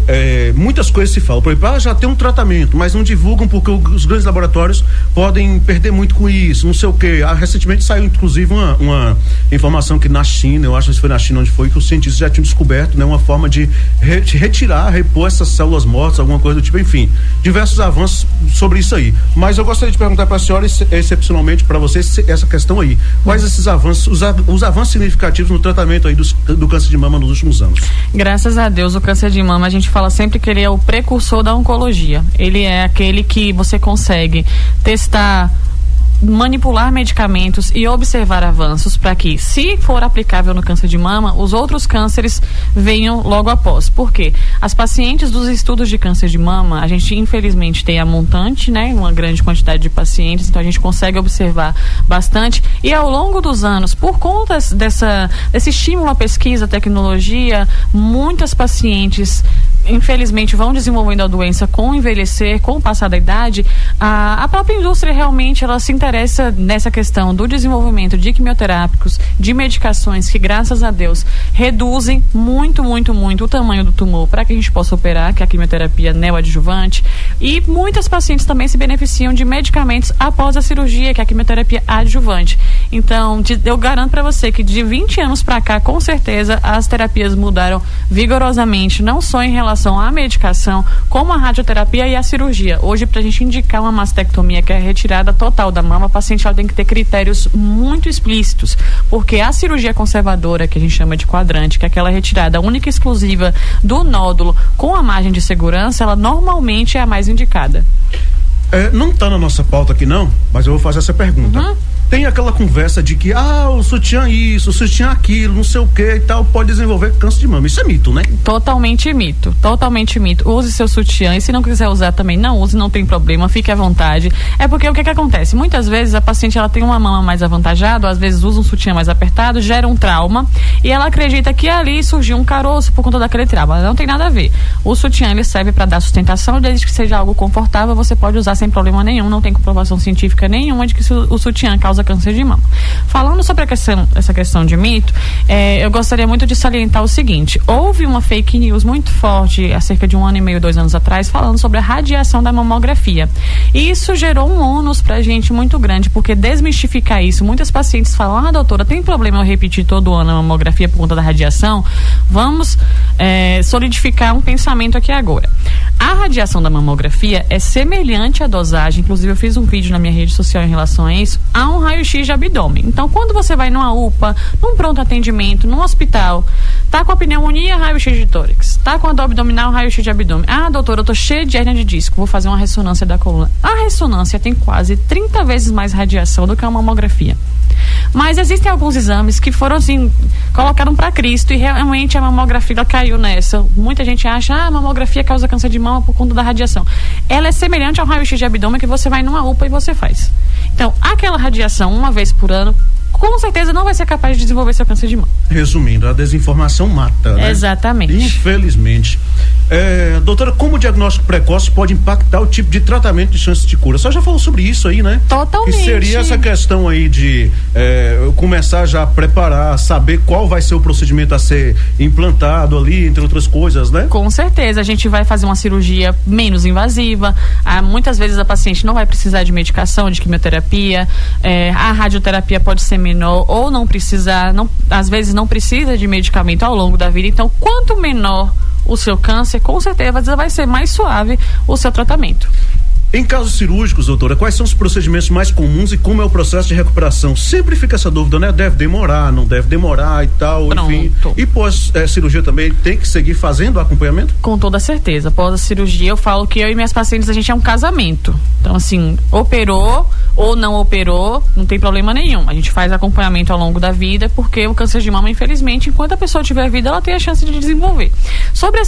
muitas coisas se falam. Por exemplo, já tem um tratamento, mas não divulgam porque os grandes laboratórios podem perder muito com isso, não sei o quê. Recentemente saiu, inclusive, uma informação que na China, eu acho que foi na China onde foi, que os cientistas já tinham descoberto, né, uma forma de repor essas células mortas, alguma coisa do tipo, enfim, diversos avanços sobre isso aí. Mas eu gostaria de perguntar para a senhora, excepcionalmente para você, essa questão aí. Quais esses avanços, os avanços significativos no tratamento aí do câncer de mama nos últimos anos? Graças a Deus, o câncer de mama, a gente fala sempre que ele é o precursor da oncologia. Ele é aquele que você consegue testar, manipular medicamentos e observar avanços para que, se for aplicável no câncer de mama, os outros cânceres venham logo após. Por quê? As pacientes dos estudos de câncer de mama, a gente infelizmente tem a montante, né? Uma grande quantidade de pacientes, então a gente consegue observar bastante e ao longo dos anos, por conta desse estímulo à pesquisa, à tecnologia, muitas pacientes infelizmente vão desenvolvendo a doença com o envelhecer, com o passar da idade. A própria indústria realmente ela se interessa nessa questão do desenvolvimento de quimioterápicos, de medicações que, graças a Deus, reduzem muito o tamanho do tumor para que a gente possa operar, que é a quimioterapia neoadjuvante, e muitas pacientes também se beneficiam de medicamentos após a cirurgia, que é a quimioterapia adjuvante. Então, eu garanto para você que de 20 anos para cá, com certeza, as terapias mudaram vigorosamente, não só em relação à medicação, como a radioterapia e a cirurgia. Hoje, para a gente indicar uma mastectomia, que é a retirada total da mama, a paciente ela tem que ter critérios muito explícitos, porque a cirurgia conservadora, que a gente chama de quadrante, que é aquela retirada única e exclusiva do nódulo com a margem de segurança, ela normalmente é a mais indicada. Não está na nossa pauta aqui não, mas eu vou fazer essa pergunta. Tem aquela conversa de que, o sutiã isso, o sutiã aquilo, não sei o que e tal, pode desenvolver câncer de mama. Isso é mito, né? Totalmente mito. Use seu sutiã e se não quiser usar também, não use, não tem problema, fique à vontade. É porque o que acontece? Muitas vezes a paciente ela tem uma mama mais avantajada, ou às vezes usa um sutiã mais apertado, gera um trauma e ela acredita que ali surgiu um caroço por conta daquele trauma. Não tem nada a ver. O sutiã ele serve para dar sustentação, desde que seja algo confortável, você pode usar sem problema nenhum, não tem comprovação científica nenhuma de que o sutiã causa causa câncer de mama. Falando sobre essa questão de mito, eu gostaria muito de salientar o seguinte: houve uma fake news muito forte há cerca de 1 ano e meio, 2 anos atrás, falando sobre a radiação da mamografia. E isso gerou um ônus pra gente muito grande, porque desmistificar isso, muitas pacientes falam: doutora, tem problema eu repetir todo ano a mamografia por conta da radiação? Vamos solidificar um pensamento aqui agora. A radiação da mamografia é semelhante à dosagem, inclusive eu fiz um vídeo na minha rede social em relação a isso, a um raio-x de abdômen. Então, quando você vai numa UPA, num pronto atendimento, num hospital, tá com a pneumonia, raio-x de tórax, tá com a dor abdominal, raio-x de abdômen. Doutora, eu tô cheia de hérnia de disco, vou fazer uma ressonância da coluna. A ressonância tem quase 30 vezes mais radiação do que a mamografia. Mas existem alguns exames que foram assim, colocaram para Cristo, e realmente a mamografia caiu nessa. Muita gente acha, a mamografia causa câncer de mama por conta da radiação. Ela é semelhante ao raio-x de abdômen que você vai numa UPA e você faz. Então, aquela radiação, uma vez por ano, com certeza não vai ser capaz de desenvolver seu câncer de mama. Resumindo, a desinformação mata, né? Exatamente. Infelizmente. Doutora, como o diagnóstico precoce pode impactar o tipo de tratamento de chances de cura? Você já falou sobre isso aí, né? Totalmente. Que seria essa questão aí de começar já a preparar, saber qual vai ser o procedimento a ser implantado ali, entre outras coisas, né? Com certeza, a gente vai fazer uma cirurgia menos invasiva. Muitas vezes a paciente não vai precisar de medicação, de quimioterapia. A radioterapia pode ser menor ou não precisar, às vezes não precisa de medicamento ao longo da vida. Então, quanto menor o seu câncer, com certeza vai ser mais suave o seu tratamento. Em casos cirúrgicos, doutora, quais são os procedimentos mais comuns e como é o processo de recuperação? Sempre fica essa dúvida, né? Deve demorar, não deve demorar e tal, Pronto. Enfim. E pós-cirurgia também tem que seguir fazendo o acompanhamento? Com toda certeza. Após a cirurgia, eu falo que eu e minhas pacientes, a gente é um casamento. Então, assim, operou ou não operou, não tem problema nenhum. A gente faz acompanhamento ao longo da vida, porque o câncer de mama, infelizmente, enquanto a pessoa tiver vida, ela tem a chance de desenvolver. Sobre a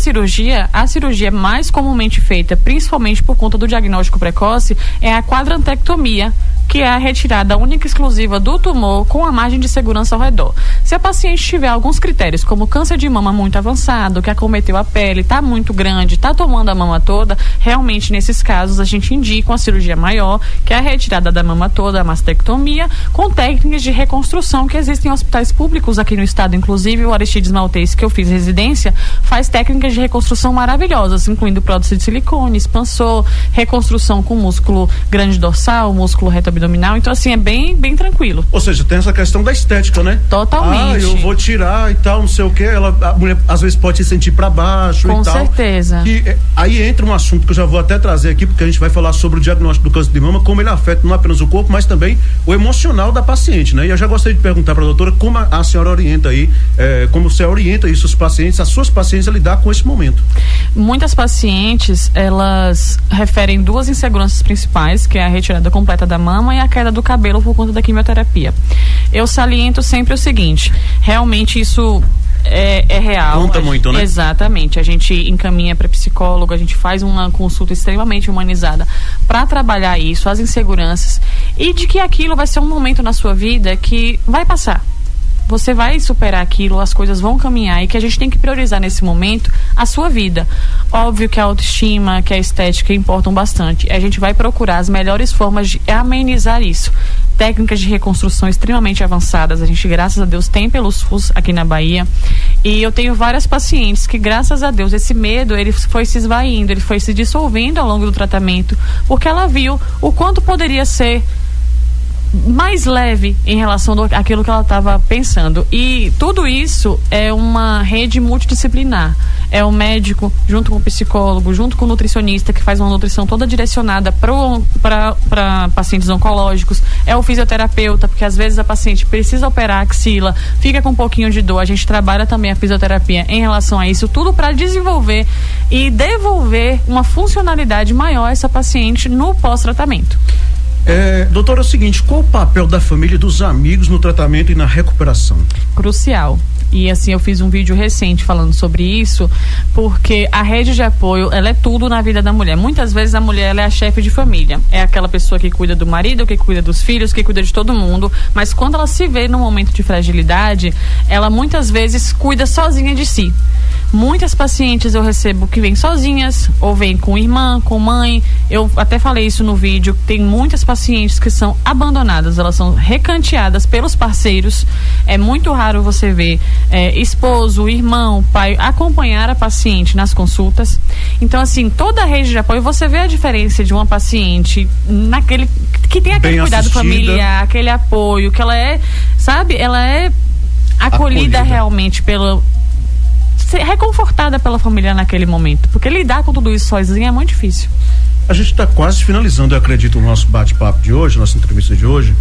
cirurgia mais comumente feita, principalmente por conta do diagnóstico precoce, é a quadrantectomia, que é a retirada única e exclusiva do tumor com a margem de segurança ao redor. Se a paciente tiver alguns critérios, como câncer de mama muito avançado, que acometeu a pele, está muito grande, está tomando a mama toda, realmente nesses casos a gente indica uma cirurgia maior, que é a retirada da mama toda, a mastectomia, com técnicas de reconstrução que existem em hospitais públicos aqui no estado, inclusive o Aristides Maltês, que eu fiz residência, faz técnicas de reconstrução maravilhosas, incluindo prótese de silicone, expansor, reconstrução com músculo grande dorsal, músculo reto abdominal. Então, assim, é bem, bem tranquilo. Ou seja, tem essa questão da estética, né? Totalmente. Eu vou tirar e tal, não sei o que. A mulher às vezes pode se sentir pra baixo com e tal. Com certeza. E aí entra um assunto que eu já vou até trazer aqui, porque a gente vai falar sobre o diagnóstico do câncer de mama, como ele afeta não apenas o corpo, mas também o emocional da paciente, né? E eu já gostaria de perguntar pra doutora como a senhora orienta aí, como você orienta isso as suas pacientes a lidar com esse momento. Muitas pacientes, elas referem duas inseguranças principais, que é a retirada completa da mama e a queda do cabelo por conta da quimioterapia. Eu saliento sempre o seguinte: realmente isso é real. Conta muito, né? Exatamente. A gente encaminha para psicólogo, a gente faz uma consulta extremamente humanizada para trabalhar isso, as inseguranças, e de que aquilo vai ser um momento na sua vida que vai passar. Você vai superar aquilo, as coisas vão caminhar, e que a gente tem que priorizar nesse momento a sua vida. Óbvio que a autoestima, que a estética importam bastante. A gente vai procurar as melhores formas de amenizar isso. Técnicas de reconstrução extremamente avançadas, a gente, graças a Deus, tem pelo SUS aqui na Bahia. E eu tenho várias pacientes que, graças a Deus, esse medo, ele foi se esvaindo, ele foi se dissolvendo ao longo do tratamento, porque ela viu o quanto poderia ser mais leve em relação àquilo que ela estava pensando. E tudo isso é uma rede multidisciplinar. É o médico junto com o psicólogo, junto com o nutricionista, que faz uma nutrição toda direcionada para pacientes oncológicos. É o fisioterapeuta, porque às vezes a paciente precisa operar a axila, fica com um pouquinho de dor. A gente trabalha também a fisioterapia em relação a isso, tudo para desenvolver e devolver uma funcionalidade maior a essa paciente no pós-tratamento. Doutora, é o seguinte, qual o papel da família e dos amigos no tratamento e na recuperação? Crucial. E assim, eu fiz um vídeo recente falando sobre isso, porque a rede de apoio, ela é tudo na vida da mulher. Muitas vezes a mulher, ela é a chefe de família. É aquela pessoa que cuida do marido, que cuida dos filhos, que cuida de todo mundo. Mas quando ela se vê num momento de fragilidade, ela muitas vezes cuida sozinha de si. Muitas pacientes eu recebo que vêm sozinhas, ou vêm com irmã, com mãe. Eu até falei isso no vídeo, tem muitas pacientes que são abandonadas, elas são recanteadas pelos parceiros. É muito raro você ver esposo, irmão, pai acompanhar a paciente nas consultas. Então, assim, toda a rede de apoio, você vê a diferença de uma paciente naquele que tem aquele cuidado familiar, aquele apoio, que ela é, sabe, ela é acolhida realmente reconfortada pela família naquele momento, porque lidar com tudo isso sozinha é muito difícil. A gente está quase finalizando, eu acredito, o nosso bate-papo de hoje, nossa entrevista de hoje,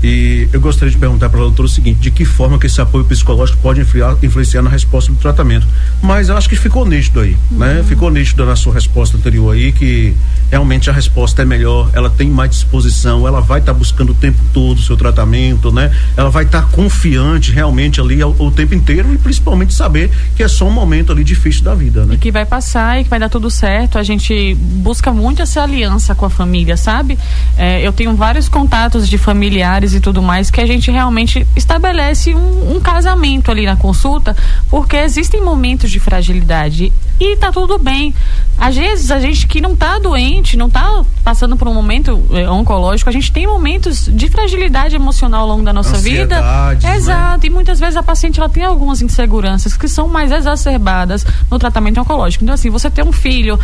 e eu gostaria de perguntar para a doutora o seguinte: de que forma que esse apoio psicológico pode influenciar na resposta do tratamento? Mas eu acho que ficou nítido aí, né? Ficou nítido na sua resposta anterior aí que realmente a resposta é melhor, ela tem mais disposição, ela vai estar buscando o tempo todo o seu tratamento, né? Ela vai estar confiante realmente ali o tempo inteiro, e principalmente saber que é só um momento ali difícil da vida, né? E que vai passar e que vai dar tudo certo. A gente busca muito essa aliança com a família, sabe? Eu tenho vários contatos de familiares e tudo mais, que a gente realmente estabelece um casamento ali na consulta, porque existem momentos de fragilidade e tá tudo bem. Às vezes a gente que não tá doente, não tá passando por um momento oncológico, a gente tem momentos de fragilidade emocional ao longo da nossa vida. Exato, né? E muitas vezes a paciente ela tem algumas inseguranças que são mais exacerbadas no tratamento oncológico. Então, assim, você ter um filho,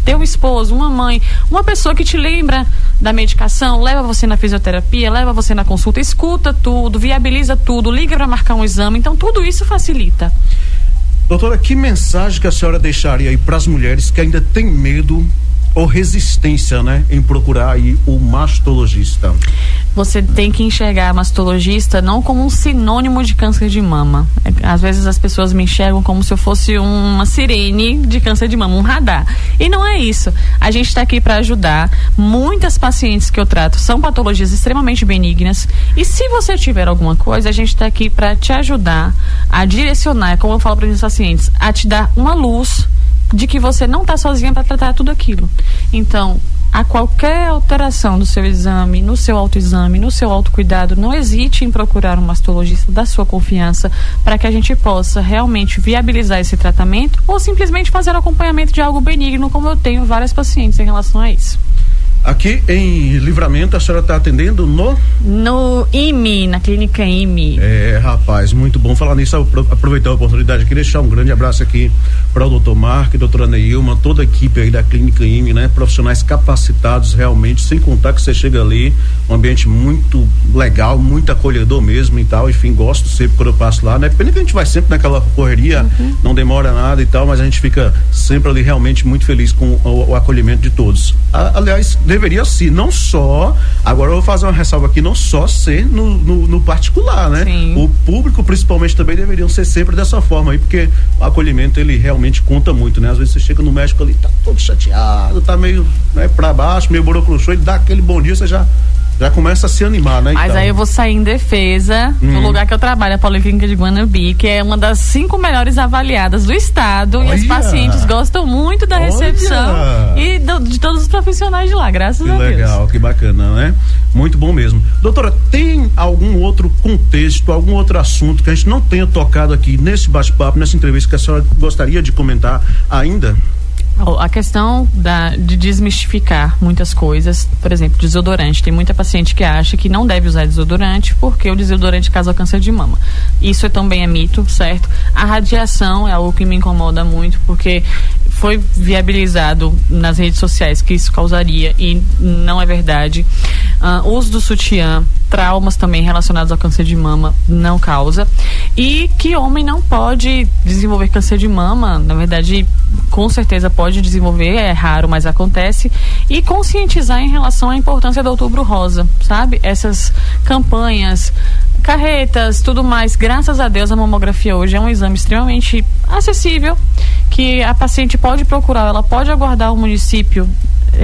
ter um esposo, uma mãe, uma pessoa que te lembra da medicação, leva você na fisioterapia, leva você na consulta, escuta tudo, viabiliza tudo, liga para marcar um exame. Então, tudo isso facilita. Doutora, que mensagem que a senhora deixaria aí para as mulheres que ainda têm medo ou resistência, né, em procurar aí o mastologista? Você tem que enxergar a mastologista não como um sinônimo de câncer de mama. Às vezes as pessoas me enxergam como se eu fosse uma sirene de câncer de mama, um radar. E não é isso. A gente está aqui para ajudar. Muitas pacientes que eu trato são patologias extremamente benignas. E se você tiver alguma coisa, a gente está aqui para te ajudar a direcionar, como eu falo para os pacientes, a te dar uma luz de que você não está sozinha para tratar tudo aquilo. Então, a qualquer alteração do seu exame, no seu autoexame, no seu autocuidado, não hesite em procurar um mastologista da sua confiança para que a gente possa realmente viabilizar esse tratamento ou simplesmente fazer acompanhamento de algo benigno, como eu tenho várias pacientes em relação a isso. Aqui em Livramento, a senhora está atendendo no IME, na clínica IME. Rapaz, muito bom falar nisso. Aproveitar a oportunidade aqui, deixar um grande abraço aqui para o doutor Marco, doutora Neilma, toda a equipe aí da clínica IME, né? Profissionais capacitados realmente, sem contar que você chega ali, um ambiente muito legal, muito acolhedor mesmo e tal. Enfim, gosto sempre quando eu passo lá, né? Pena que a gente vai sempre naquela correria, não demora nada e tal, mas a gente fica sempre ali realmente muito feliz com o acolhimento de todos. Aliás, deveria ser, não só, agora eu vou fazer uma ressalva aqui, não só ser no particular, né? Sim. O público, principalmente, também deveriam ser sempre dessa forma aí, porque o acolhimento, ele realmente conta muito, né? Às vezes você chega no médico ali, tá todo chateado, tá meio, né, pra baixo, meio burocrochô, ele dá aquele bom dia, você já começa a se animar, né? Mas aí eu vou sair em defesa do lugar que eu trabalho, a Policlínica de Guanabi, que é uma das 5 melhores avaliadas do estado. Olha. E as pacientes gostam muito da recepção e de todos os profissionais de lá, graças a Deus. Que legal, que bacana, né? Muito bom mesmo. Doutora, tem algum outro contexto, algum outro assunto que a gente não tenha tocado aqui nesse bate-papo, nessa entrevista, que a senhora gostaria de comentar ainda? A questão de desmistificar muitas coisas, por exemplo, desodorante. Tem muita paciente que acha que não deve usar desodorante porque o desodorante causa câncer de mama. Isso também é mito, certo? A radiação é algo que me incomoda muito, porque foi viabilizado nas redes sociais que isso causaria e não é verdade. Uso do sutiã, traumas também relacionados ao câncer de mama, não causa. E que homem não pode desenvolver câncer de mama, na verdade, com certeza pode desenvolver, é raro, mas acontece. E conscientizar em relação à importância do Outubro Rosa, sabe? Essas campanhas, carretas, tudo mais. Graças a Deus, a mamografia hoje é um exame extremamente acessível, que a paciente pode procurar, ela pode aguardar o município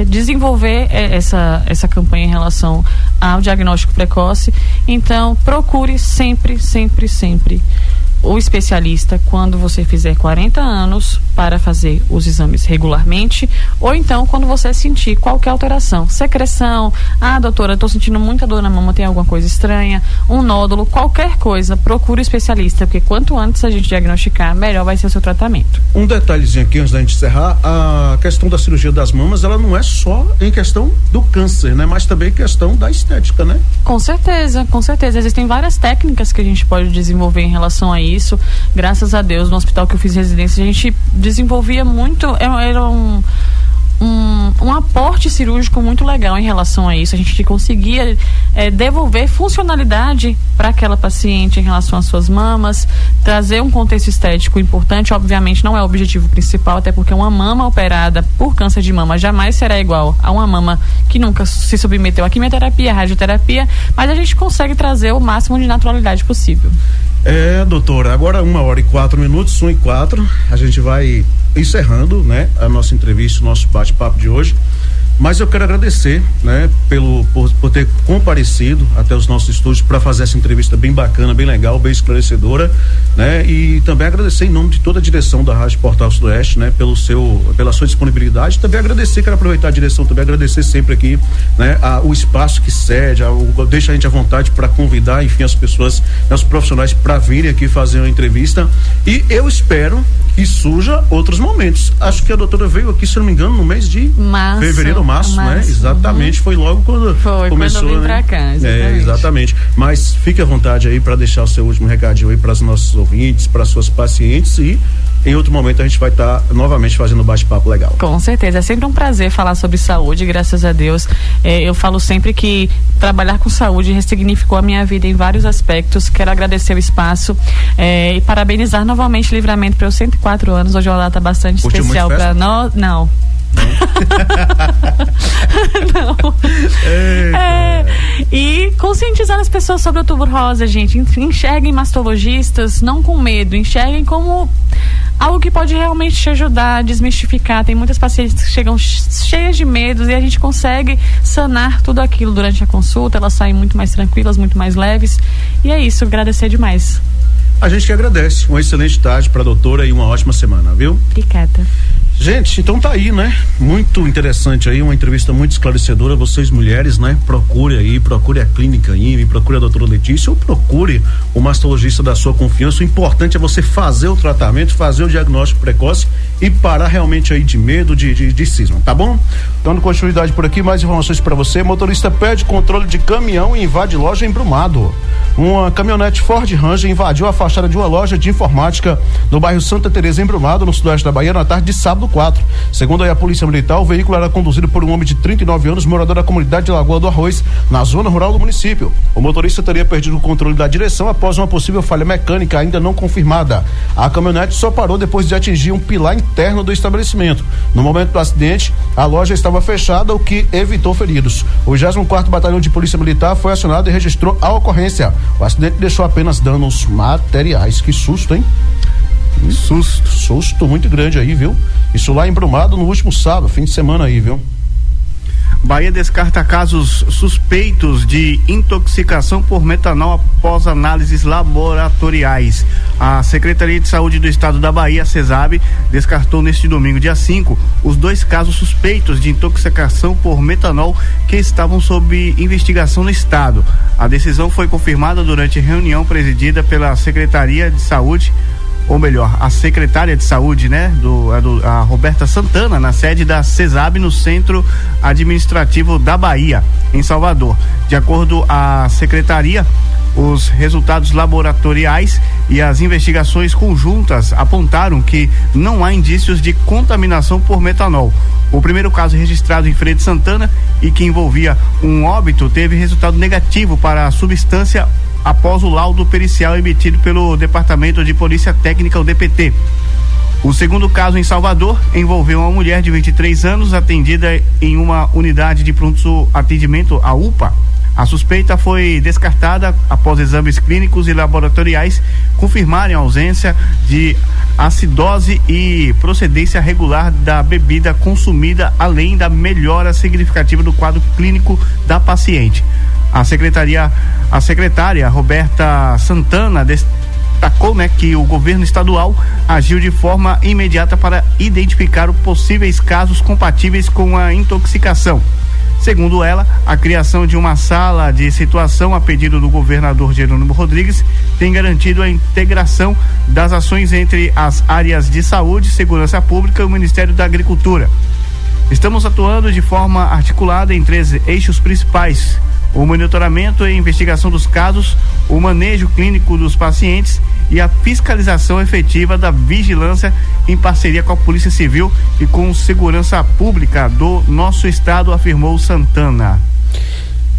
desenvolver essa campanha em relação ao diagnóstico precoce. Então, procure sempre o especialista quando você fizer 40 anos para fazer os exames regularmente, ou então quando você sentir qualquer alteração, secreção, doutora, estou sentindo muita dor na mama, tem alguma coisa estranha, um nódulo, qualquer coisa, procure o especialista, porque quanto antes a gente diagnosticar, melhor vai ser o seu tratamento. Um detalhezinho aqui antes da gente encerrar, a questão da cirurgia das mamas, ela não é só em questão do câncer, né? Mas também questão da estética, né? Com certeza. Existem várias técnicas que a gente pode desenvolver em relação a isso. Graças a Deus, no hospital que eu fiz residência, a gente desenvolvia muito, era um aporte cirúrgico muito legal em relação a isso. A gente conseguia devolver funcionalidade para aquela paciente em relação às suas mamas, trazer um contexto estético importante. Obviamente não é o objetivo principal, até porque uma mama operada por câncer de mama jamais será igual a uma mama que nunca se submeteu à quimioterapia, à radioterapia, mas a gente consegue trazer o máximo de naturalidade possível. Doutora, agora 1h04, 1h04, a gente vai encerrando, né, a nossa entrevista, o nosso bate-papo de hoje, mas eu quero agradecer, né, por ter comparecido até os nossos estúdios para fazer essa entrevista bem bacana, bem legal, bem esclarecedora, né, e também agradecer em nome de toda a direção da Rádio Portal Sudoeste, né, pela sua disponibilidade. Também quero aproveitar a direção, também agradecer sempre aqui, né, o espaço que cede, deixa a gente à vontade para convidar, enfim, as pessoas, né, os profissionais para virem aqui fazer uma entrevista, e eu espero que surja outros momentos. Acho que a doutora veio aqui, se não me engano, no mês de fevereiro, março, né? Exatamente, foi logo quando começou, quando eu vim pra cá, exatamente. Exatamente. Mas fique à vontade aí para deixar o seu último recadinho aí para os nossos ouvintes, para suas pacientes, e em outro momento a gente vai estar novamente fazendo um bate-papo legal. Com certeza, é sempre um prazer falar sobre saúde, graças a Deus. Eu falo sempre que trabalhar com saúde ressignificou a minha vida em vários aspectos. Quero agradecer o espaço e parabenizar novamente o Livramento pelos 104 anos. Hoje é uma data bastante especial para nós. Não. Não. E conscientizar as pessoas sobre o Outubro Rosa, gente. Enxerguem mastologistas não com medo, enxerguem como algo que pode realmente te ajudar a desmistificar. Tem muitas pacientes que chegam cheias de medos e a gente consegue sanar tudo aquilo durante a consulta. Elas saem muito mais tranquilas, muito mais leves. E é isso, agradecer demais. A gente que agradece. Uma excelente tarde para a doutora e uma ótima semana, viu? Obrigada. Gente, então tá aí, né? Muito interessante aí, uma entrevista muito esclarecedora. Vocês mulheres, né? Procure a clínica IME, procure a doutora Letícia ou procure o mastologista da sua confiança. O importante é você fazer o tratamento, fazer o diagnóstico precoce e parar realmente aí de medo, de cisma, tá bom? Dando continuidade por aqui, mais informações para você. Motorista perde controle de caminhão e invade loja em Brumado. Uma caminhonete Ford Ranger invadiu a fachada de uma loja de informática no bairro Santa Teresa, em Brumado, no sudoeste da Bahia, na tarde de sábado 4. Segundo a Polícia Militar, o veículo era conduzido por um homem de 39 anos, morador da comunidade de Lagoa do Arroz, na zona rural do município. O motorista teria perdido o controle da direção após uma possível falha mecânica ainda não confirmada. A caminhonete só parou depois de atingir um pilar interno do estabelecimento. No momento do acidente, a loja estava fechada, o que evitou feridos. O 24º Batalhão de Polícia Militar foi acionado e registrou a ocorrência. O acidente deixou apenas danos materiais. Que susto, hein? Susto muito grande aí, viu? Isso lá em Brumado no último sábado, fim de semana aí, viu? Bahia descarta casos suspeitos de intoxicação por metanol após análises laboratoriais. A Secretaria de Saúde do Estado da Bahia, CESAB, descartou neste domingo, dia 5, os 2 casos suspeitos de intoxicação por metanol que estavam sob investigação no Estado. A decisão foi confirmada durante reunião presidida pela Secretaria de Saúde, ou melhor, a secretária de saúde, né, a Roberta Santana, na sede da CESAB, no Centro Administrativo da Bahia, em Salvador. De acordo à secretaria, os resultados laboratoriais e as investigações conjuntas apontaram que não há indícios de contaminação por metanol. O primeiro caso registrado em Feira de Santana e que envolvia um óbito teve resultado negativo para a substância após o laudo pericial emitido pelo Departamento de Polícia Técnica, o DPT. O segundo caso em Salvador envolveu uma mulher de 23 anos atendida em uma unidade de pronto atendimento, a UPA. A suspeita foi descartada após exames clínicos e laboratoriais confirmarem a ausência de acidose e procedência regular da bebida consumida, além da melhora significativa do quadro clínico da paciente. A secretária Roberta Santana destacou, né, que o governo estadual agiu de forma imediata para identificar possíveis casos compatíveis com a intoxicação. Segundo ela, a criação de uma sala de situação a pedido do governador Jerônimo Rodrigues tem garantido a integração das ações entre as áreas de saúde, segurança pública e o Ministério da Agricultura. Estamos atuando de forma articulada em 3 eixos principais: o monitoramento e investigação dos casos, o manejo clínico dos pacientes e a fiscalização efetiva da vigilância em parceria com a Polícia Civil e com segurança pública do nosso estado, afirmou Santana.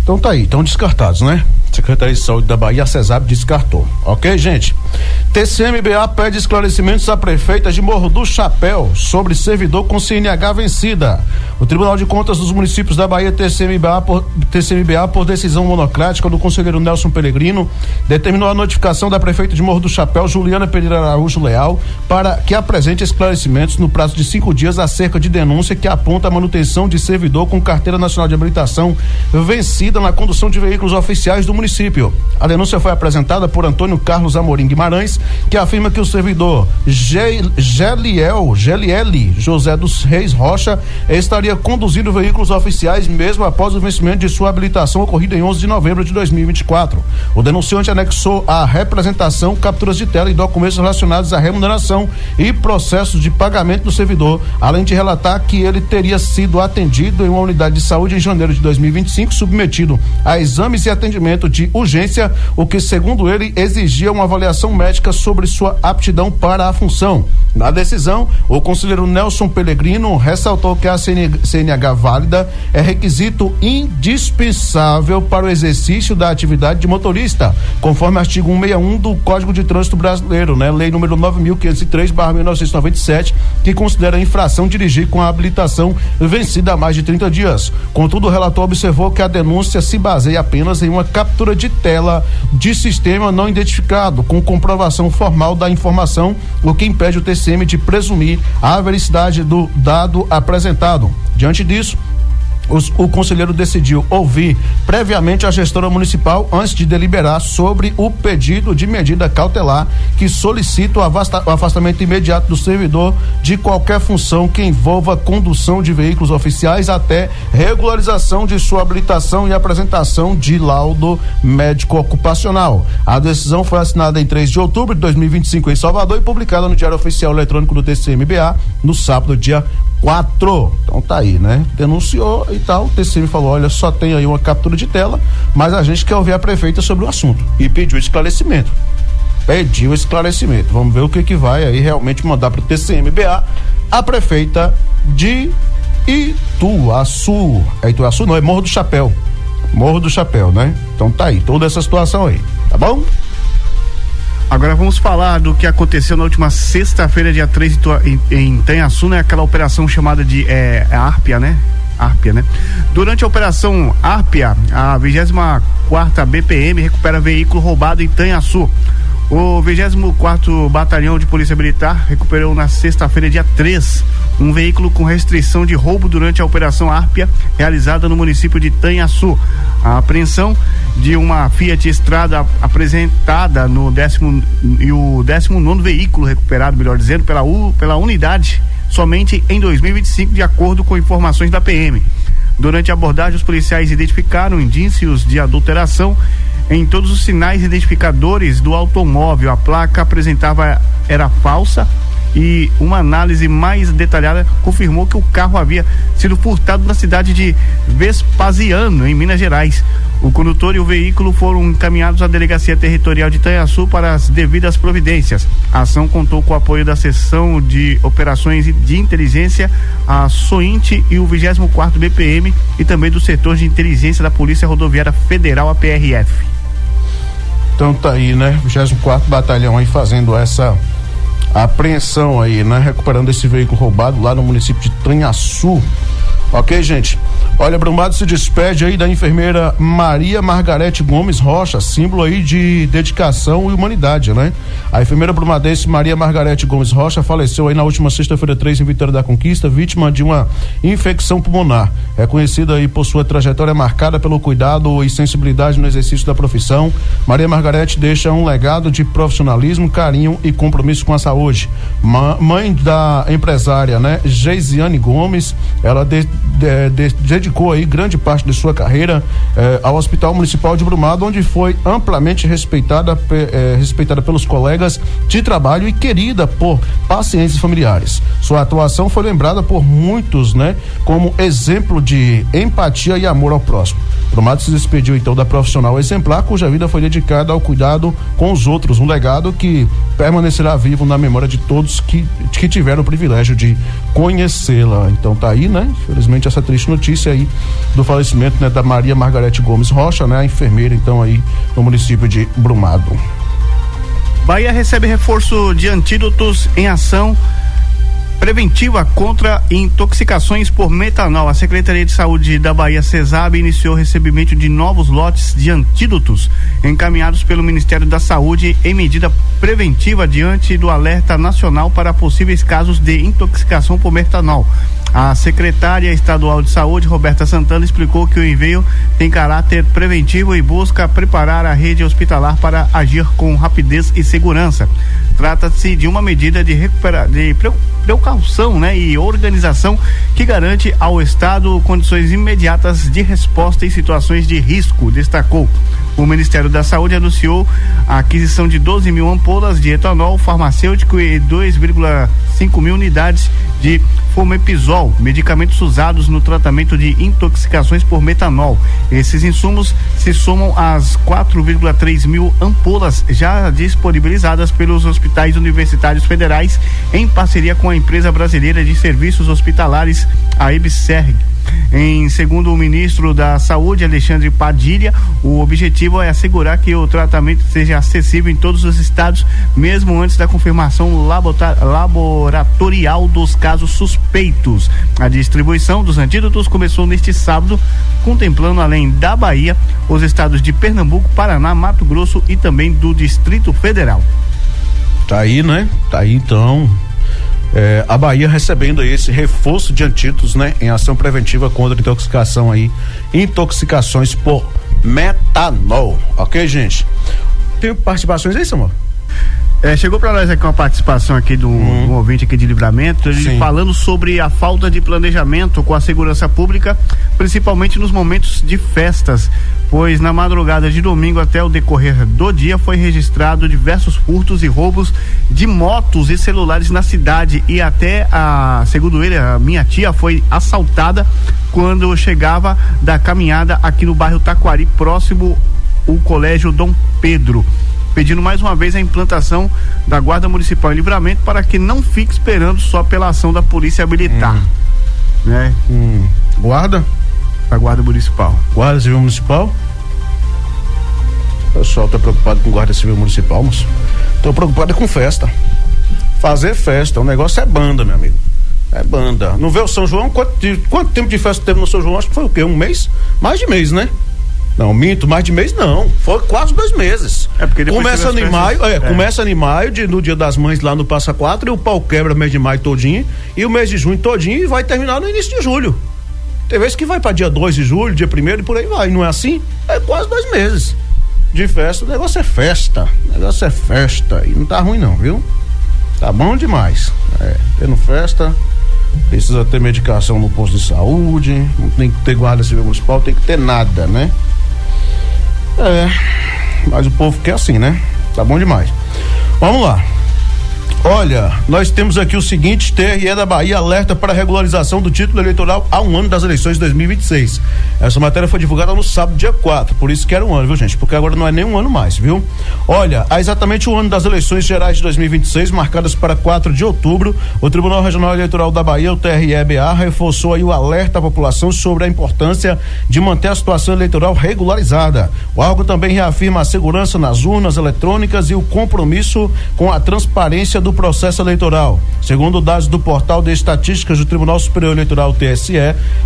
Então tá aí, estão descartados, né? Secretaria de Saúde da Bahia, a CESAB, descartou. Ok, gente? TCM-BA pede esclarecimentos à prefeita de Morro do Chapéu sobre servidor com CNH vencida. O Tribunal de Contas dos Municípios da Bahia, TCM-BA, por decisão monocrática do conselheiro Nelson Pellegrino, determinou a notificação da prefeita de Morro do Chapéu, Juliana Pereira Araújo Leal, para que apresente esclarecimentos no prazo de 5 dias acerca de denúncia que aponta a manutenção de servidor com carteira nacional de habilitação vencida na condução de veículos oficiais do município. A denúncia foi apresentada por Antônio Carlos Amorim Guimarães, que afirma que o servidor Geliel José dos Reis Rocha estaria conduzindo veículos oficiais mesmo após o vencimento de sua habilitação ocorrida em 11 de novembro de 2024. O denunciante anexou à representação capturas de tela e documentos relacionados à remuneração e processos de pagamento do servidor, além de relatar que ele teria sido atendido em uma unidade de saúde em janeiro de 2025, submetido a exames e atendimento de urgência, o que, segundo ele, exigia uma avaliação médica sobre sua aptidão para a função. Na decisão, o conselheiro Nelson Pellegrino ressaltou que a CNH válida é requisito indispensável para o exercício da atividade de motorista, conforme artigo 161 do Código de Trânsito Brasileiro, né? Lei número 9.503/1997, que considera infração dirigir com a habilitação vencida há mais de 30 dias. Contudo, o relator observou que a denúncia se baseia apenas em uma captura de tela de sistema não identificado, com comprovação formal da informação, o que impede o TCM de presumir a veracidade do dado apresentado. Diante disso, o conselheiro decidiu ouvir previamente a gestora municipal antes de deliberar sobre o pedido de medida cautelar que solicita o afastamento imediato do servidor de qualquer função que envolva condução de veículos oficiais até regularização de sua habilitação e apresentação de laudo médico ocupacional. A decisão foi assinada em 3 de outubro de 2025 em Salvador e publicada no Diário Oficial Eletrônico do TCM-BA no sábado, dia 4. Então tá aí, né? Denunciou e tal, o TCM falou, olha, só tem aí uma captura de tela, mas a gente quer ouvir a prefeita sobre o assunto e pediu esclarecimento. Vamos ver o que vai aí realmente mandar pro TCM-BA a prefeita de Ituaçu. É Ituaçu? Não, é Morro do Chapéu, né? Então tá aí, toda essa situação aí, tá bom? Agora vamos falar do que aconteceu na última sexta-feira, dia 3, em Itanhaçu, né? Aquela operação chamada de Árpia, né? Durante a operação Árpia, a 24ª BPM recupera veículo roubado em Itanhaçu. O 24º Batalhão de Polícia Militar recuperou na sexta-feira, dia 3, um veículo com restrição de roubo durante a operação Árpia, realizada no município de Itanhaçu. A apreensão de uma Fiat Strada apresentada no 19º veículo recuperado, melhor dizendo, pela unidade, somente em 2025, de acordo com informações da PM. Durante a abordagem, os policiais identificaram indícios de adulteração em todos os sinais identificadores do automóvel. A placa era falsa e uma análise mais detalhada confirmou que o carro havia sido furtado na cidade de Vespasiano, em Minas Gerais. O condutor e o veículo foram encaminhados à Delegacia Territorial de Itanhaçu para as devidas providências. A ação contou com o apoio da Seção de Operações de Inteligência, a SOINT e o 24º BPM, e também do Setor de Inteligência da Polícia Rodoviária Federal, a PRF. Então tá aí, né? 24º Batalhão aí fazendo essa apreensão aí, né? Recuperando esse veículo roubado lá no município de Itanhaçu. Ok, gente? Olha, Brumado se despede aí da enfermeira Maria Margarete Gomes Rocha, símbolo aí de dedicação e humanidade, né? A enfermeira brumadense Maria Margarete Gomes Rocha faleceu aí na última sexta-feira 3 em Vitória da Conquista, vítima de uma infecção pulmonar. É conhecida aí por sua trajetória marcada pelo cuidado e sensibilidade no exercício da profissão. Maria Margarete deixa um legado de profissionalismo, carinho e compromisso com a saúde. Mãe da empresária, né, Geisiane Gomes, ela dedicou aí grande parte de sua carreira ao Hospital Municipal de Brumado, onde foi amplamente respeitada pelos colegas de trabalho e querida por pacientes e familiares. Sua atuação foi lembrada por muitos, né, como exemplo de empatia e amor ao próximo. Brumado se despediu então da profissional exemplar, cuja vida foi dedicada ao cuidado com os outros, um legado que permanecerá vivo na memória de todos que tiveram o privilégio de conhecê-la. Então tá aí, né? Infelizmente essa triste notícia aí do falecimento, né, da Maria Margarete Gomes Rocha, né, a enfermeira então aí no município de Brumado. Bahia recebe reforço de antídotos em ação preventiva contra intoxicações por metanol. A Secretaria de Saúde da Bahia, CESAB, iniciou o recebimento de novos lotes de antídotos encaminhados pelo Ministério da Saúde em medida preventiva diante do alerta nacional para possíveis casos de intoxicação por metanol. A secretária estadual de saúde, Roberta Santana, explicou que o envio tem caráter preventivo e busca preparar a rede hospitalar para agir com rapidez e segurança. Trata-se de uma medida de precaução, né, e organização que garante ao Estado condições imediatas de resposta em situações de risco, destacou. O Ministério da Saúde anunciou a aquisição de 12 mil ampolas de etanol farmacêutico e 2,5 mil unidades de fomepizol, medicamentos usados no tratamento de intoxicações por metanol. Esses insumos se somam às 4,3 mil ampolas já disponibilizadas pelos hospitais universitários federais em parceria com a empresa brasileira de serviços hospitalares, a EBSERG. Segundo o ministro da Saúde, Alexandre Padilha, o objetivo é assegurar que o tratamento seja acessível em todos os estados, mesmo antes da confirmação laboratorial dos casos suspeitos. A distribuição dos antídotos começou neste sábado, contemplando, além da Bahia, os estados de Pernambuco, Paraná, Mato Grosso e também do Distrito Federal. Tá aí, né? Tá aí então. A Bahia recebendo aí esse reforço de antídotos, né, em ação preventiva contra intoxicações por metanol. Ok, gente? Tem participações aí, Samuel? Chegou para nós aqui uma participação aqui de um ouvinte aqui de Livramento, ele falando sobre a falta de planejamento com a segurança pública, principalmente nos momentos de festas, pois na madrugada de domingo até o decorrer do dia foi registrado diversos furtos e roubos de motos e celulares na cidade, e até segundo ele, a minha tia foi assaltada quando chegava da caminhada aqui no bairro Taquari, próximo ao Colégio Dom Pedro, pedindo mais uma vez a implantação da Guarda Municipal em Livramento para que não fique esperando só pela ação da Polícia Militar. Né? Guarda? A Guarda Municipal. Guarda Civil Municipal? O pessoal tá preocupado com Guarda Civil Municipal, moço. Tô preocupado com festa. Fazer festa, o negócio é banda, meu amigo. É banda. Não vê o São João? Quanto tempo de festa teve no São João? Acho que foi o quê? Um mês? Mais de mês, né? Não, minto, mais de mês não. Foi quase 2 meses. Porque começa em maio, começa em maio, no Dia das Mães lá no Passa Quatro, e o pau quebra mês de maio todinho, e o mês de junho todinho, e vai terminar no início de julho. Tem vezes que vai para dia 2 de julho, dia 1º e por aí vai. Não é assim? É quase 2 meses de festa. O negócio é festa. E não tá ruim não, viu? Tá bom demais. Tendo festa, precisa ter medicação no posto de saúde, não tem que ter Guarda Civil Municipal, tem que ter nada, né? Mas o povo quer assim, né? Tá bom demais. Vamos lá. Olha, nós temos aqui o seguinte: TRE da Bahia alerta para a regularização do título eleitoral a 1 ano das eleições de 2026. Essa matéria foi divulgada no sábado, dia 4, por isso que era 1 ano, viu, gente? Porque agora não é nem 1 ano mais, viu? Olha, há exatamente 1 ano das eleições gerais de 2026, marcadas para 4 de outubro, o Tribunal Regional Eleitoral da Bahia, o TRE-BA, reforçou aí o alerta à população sobre a importância de manter a situação eleitoral regularizada. O órgão também reafirma a segurança nas urnas eletrônicas e o compromisso com a transparência do do processo eleitoral. Segundo dados do Portal de Estatísticas do Tribunal Superior Eleitoral, TSE,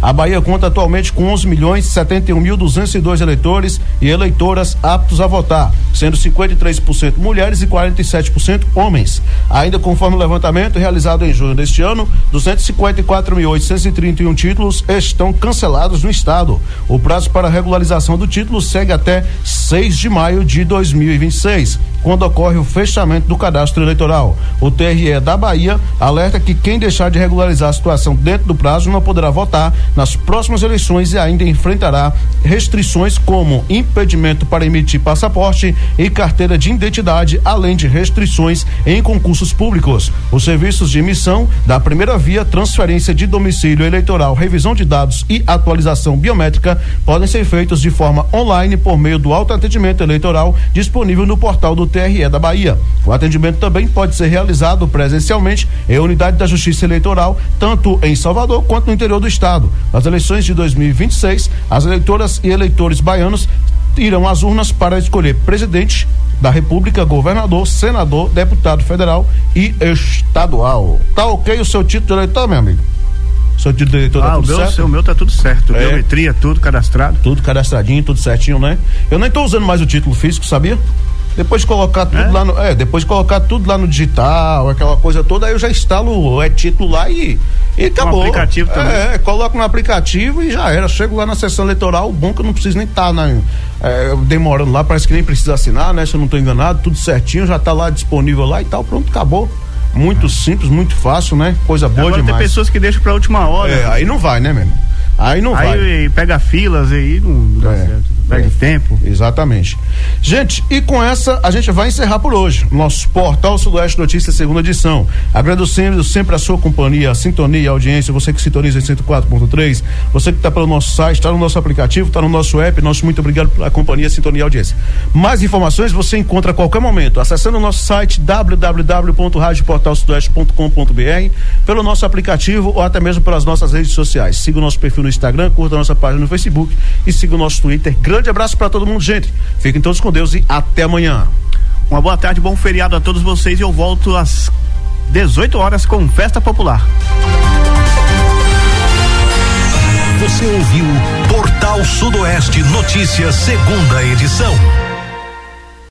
a Bahia conta atualmente com 11.071.202 eleitores e eleitoras aptos a votar, sendo 53% mulheres e 47% homens. Ainda conforme o levantamento realizado em junho deste ano, 254.831 títulos estão cancelados no estado. O prazo para regularização do título segue até 6 de maio de 2026, quando ocorre o fechamento do cadastro eleitoral. O TRE da Bahia alerta que quem deixar de regularizar a situação dentro do prazo não poderá votar nas próximas eleições e ainda enfrentará restrições como impedimento para emitir passaporte e carteira de identidade, além de restrições em concursos públicos. Os serviços de emissão da primeira via, transferência de domicílio eleitoral, revisão de dados e atualização biométrica podem ser feitos de forma online por meio do autoatendimento eleitoral disponível no portal do TRE da Bahia. O atendimento também pode ser realizado presencialmente em unidade da Justiça Eleitoral, tanto em Salvador quanto no interior do estado. Nas eleições de 2026, as eleitoras e eleitores baianos irão às urnas para escolher presidente da República, governador, senador, deputado federal e estadual. Tá ok o seu título de eleitor, meu amigo? Seu título de eleitor tá tudo certo? O meu tá tudo certo. Biometria, tudo cadastrado. Tudo cadastradinho, tudo certinho, né? Eu nem tô usando mais o título físico, sabia? Depois de colocar tudo lá no, depois de colocar tudo lá no digital, aquela coisa toda, aí eu já instalo título lá e acabou. No aplicativo também. Coloco no aplicativo e já era. Chego lá na sessão eleitoral, bom que eu não preciso nem estar demorando lá, parece que nem precisa assinar, né? Se eu não tô enganado, tudo certinho, já tá lá disponível lá e tal, pronto, acabou. Muito simples, muito fácil, né? Coisa boa agora demais. Tem pessoas que deixam pra última hora. Aí não vai, né, mesmo? Aí não vai. Aí pega filas aí, não dá certo. Perde tempo. Exatamente. Gente, e com essa a gente vai encerrar por hoje. Nosso Portal Sudoeste Notícias, segunda edição. Agradecendo sempre a sua companhia, a sintonia e a audiência, você que sintoniza em 104.3, você que está pelo nosso site, está no nosso aplicativo, está no nosso app, nosso muito obrigado pela companhia, sintonia e audiência. Mais informações você encontra a qualquer momento, acessando o nosso site www.radioportalsudoeste.com.br, pelo nosso aplicativo ou até mesmo pelas nossas redes sociais. Siga o nosso perfil no Instagram, curta a nossa página no Facebook e siga o nosso Twitter. Grande abraço para todo mundo, gente. Fiquem todos com Deus e até amanhã. Uma boa tarde, bom feriado a todos vocês e eu volto às 18 horas com Festa Popular. Você ouviu Portal Sudoeste Notícias, segunda edição.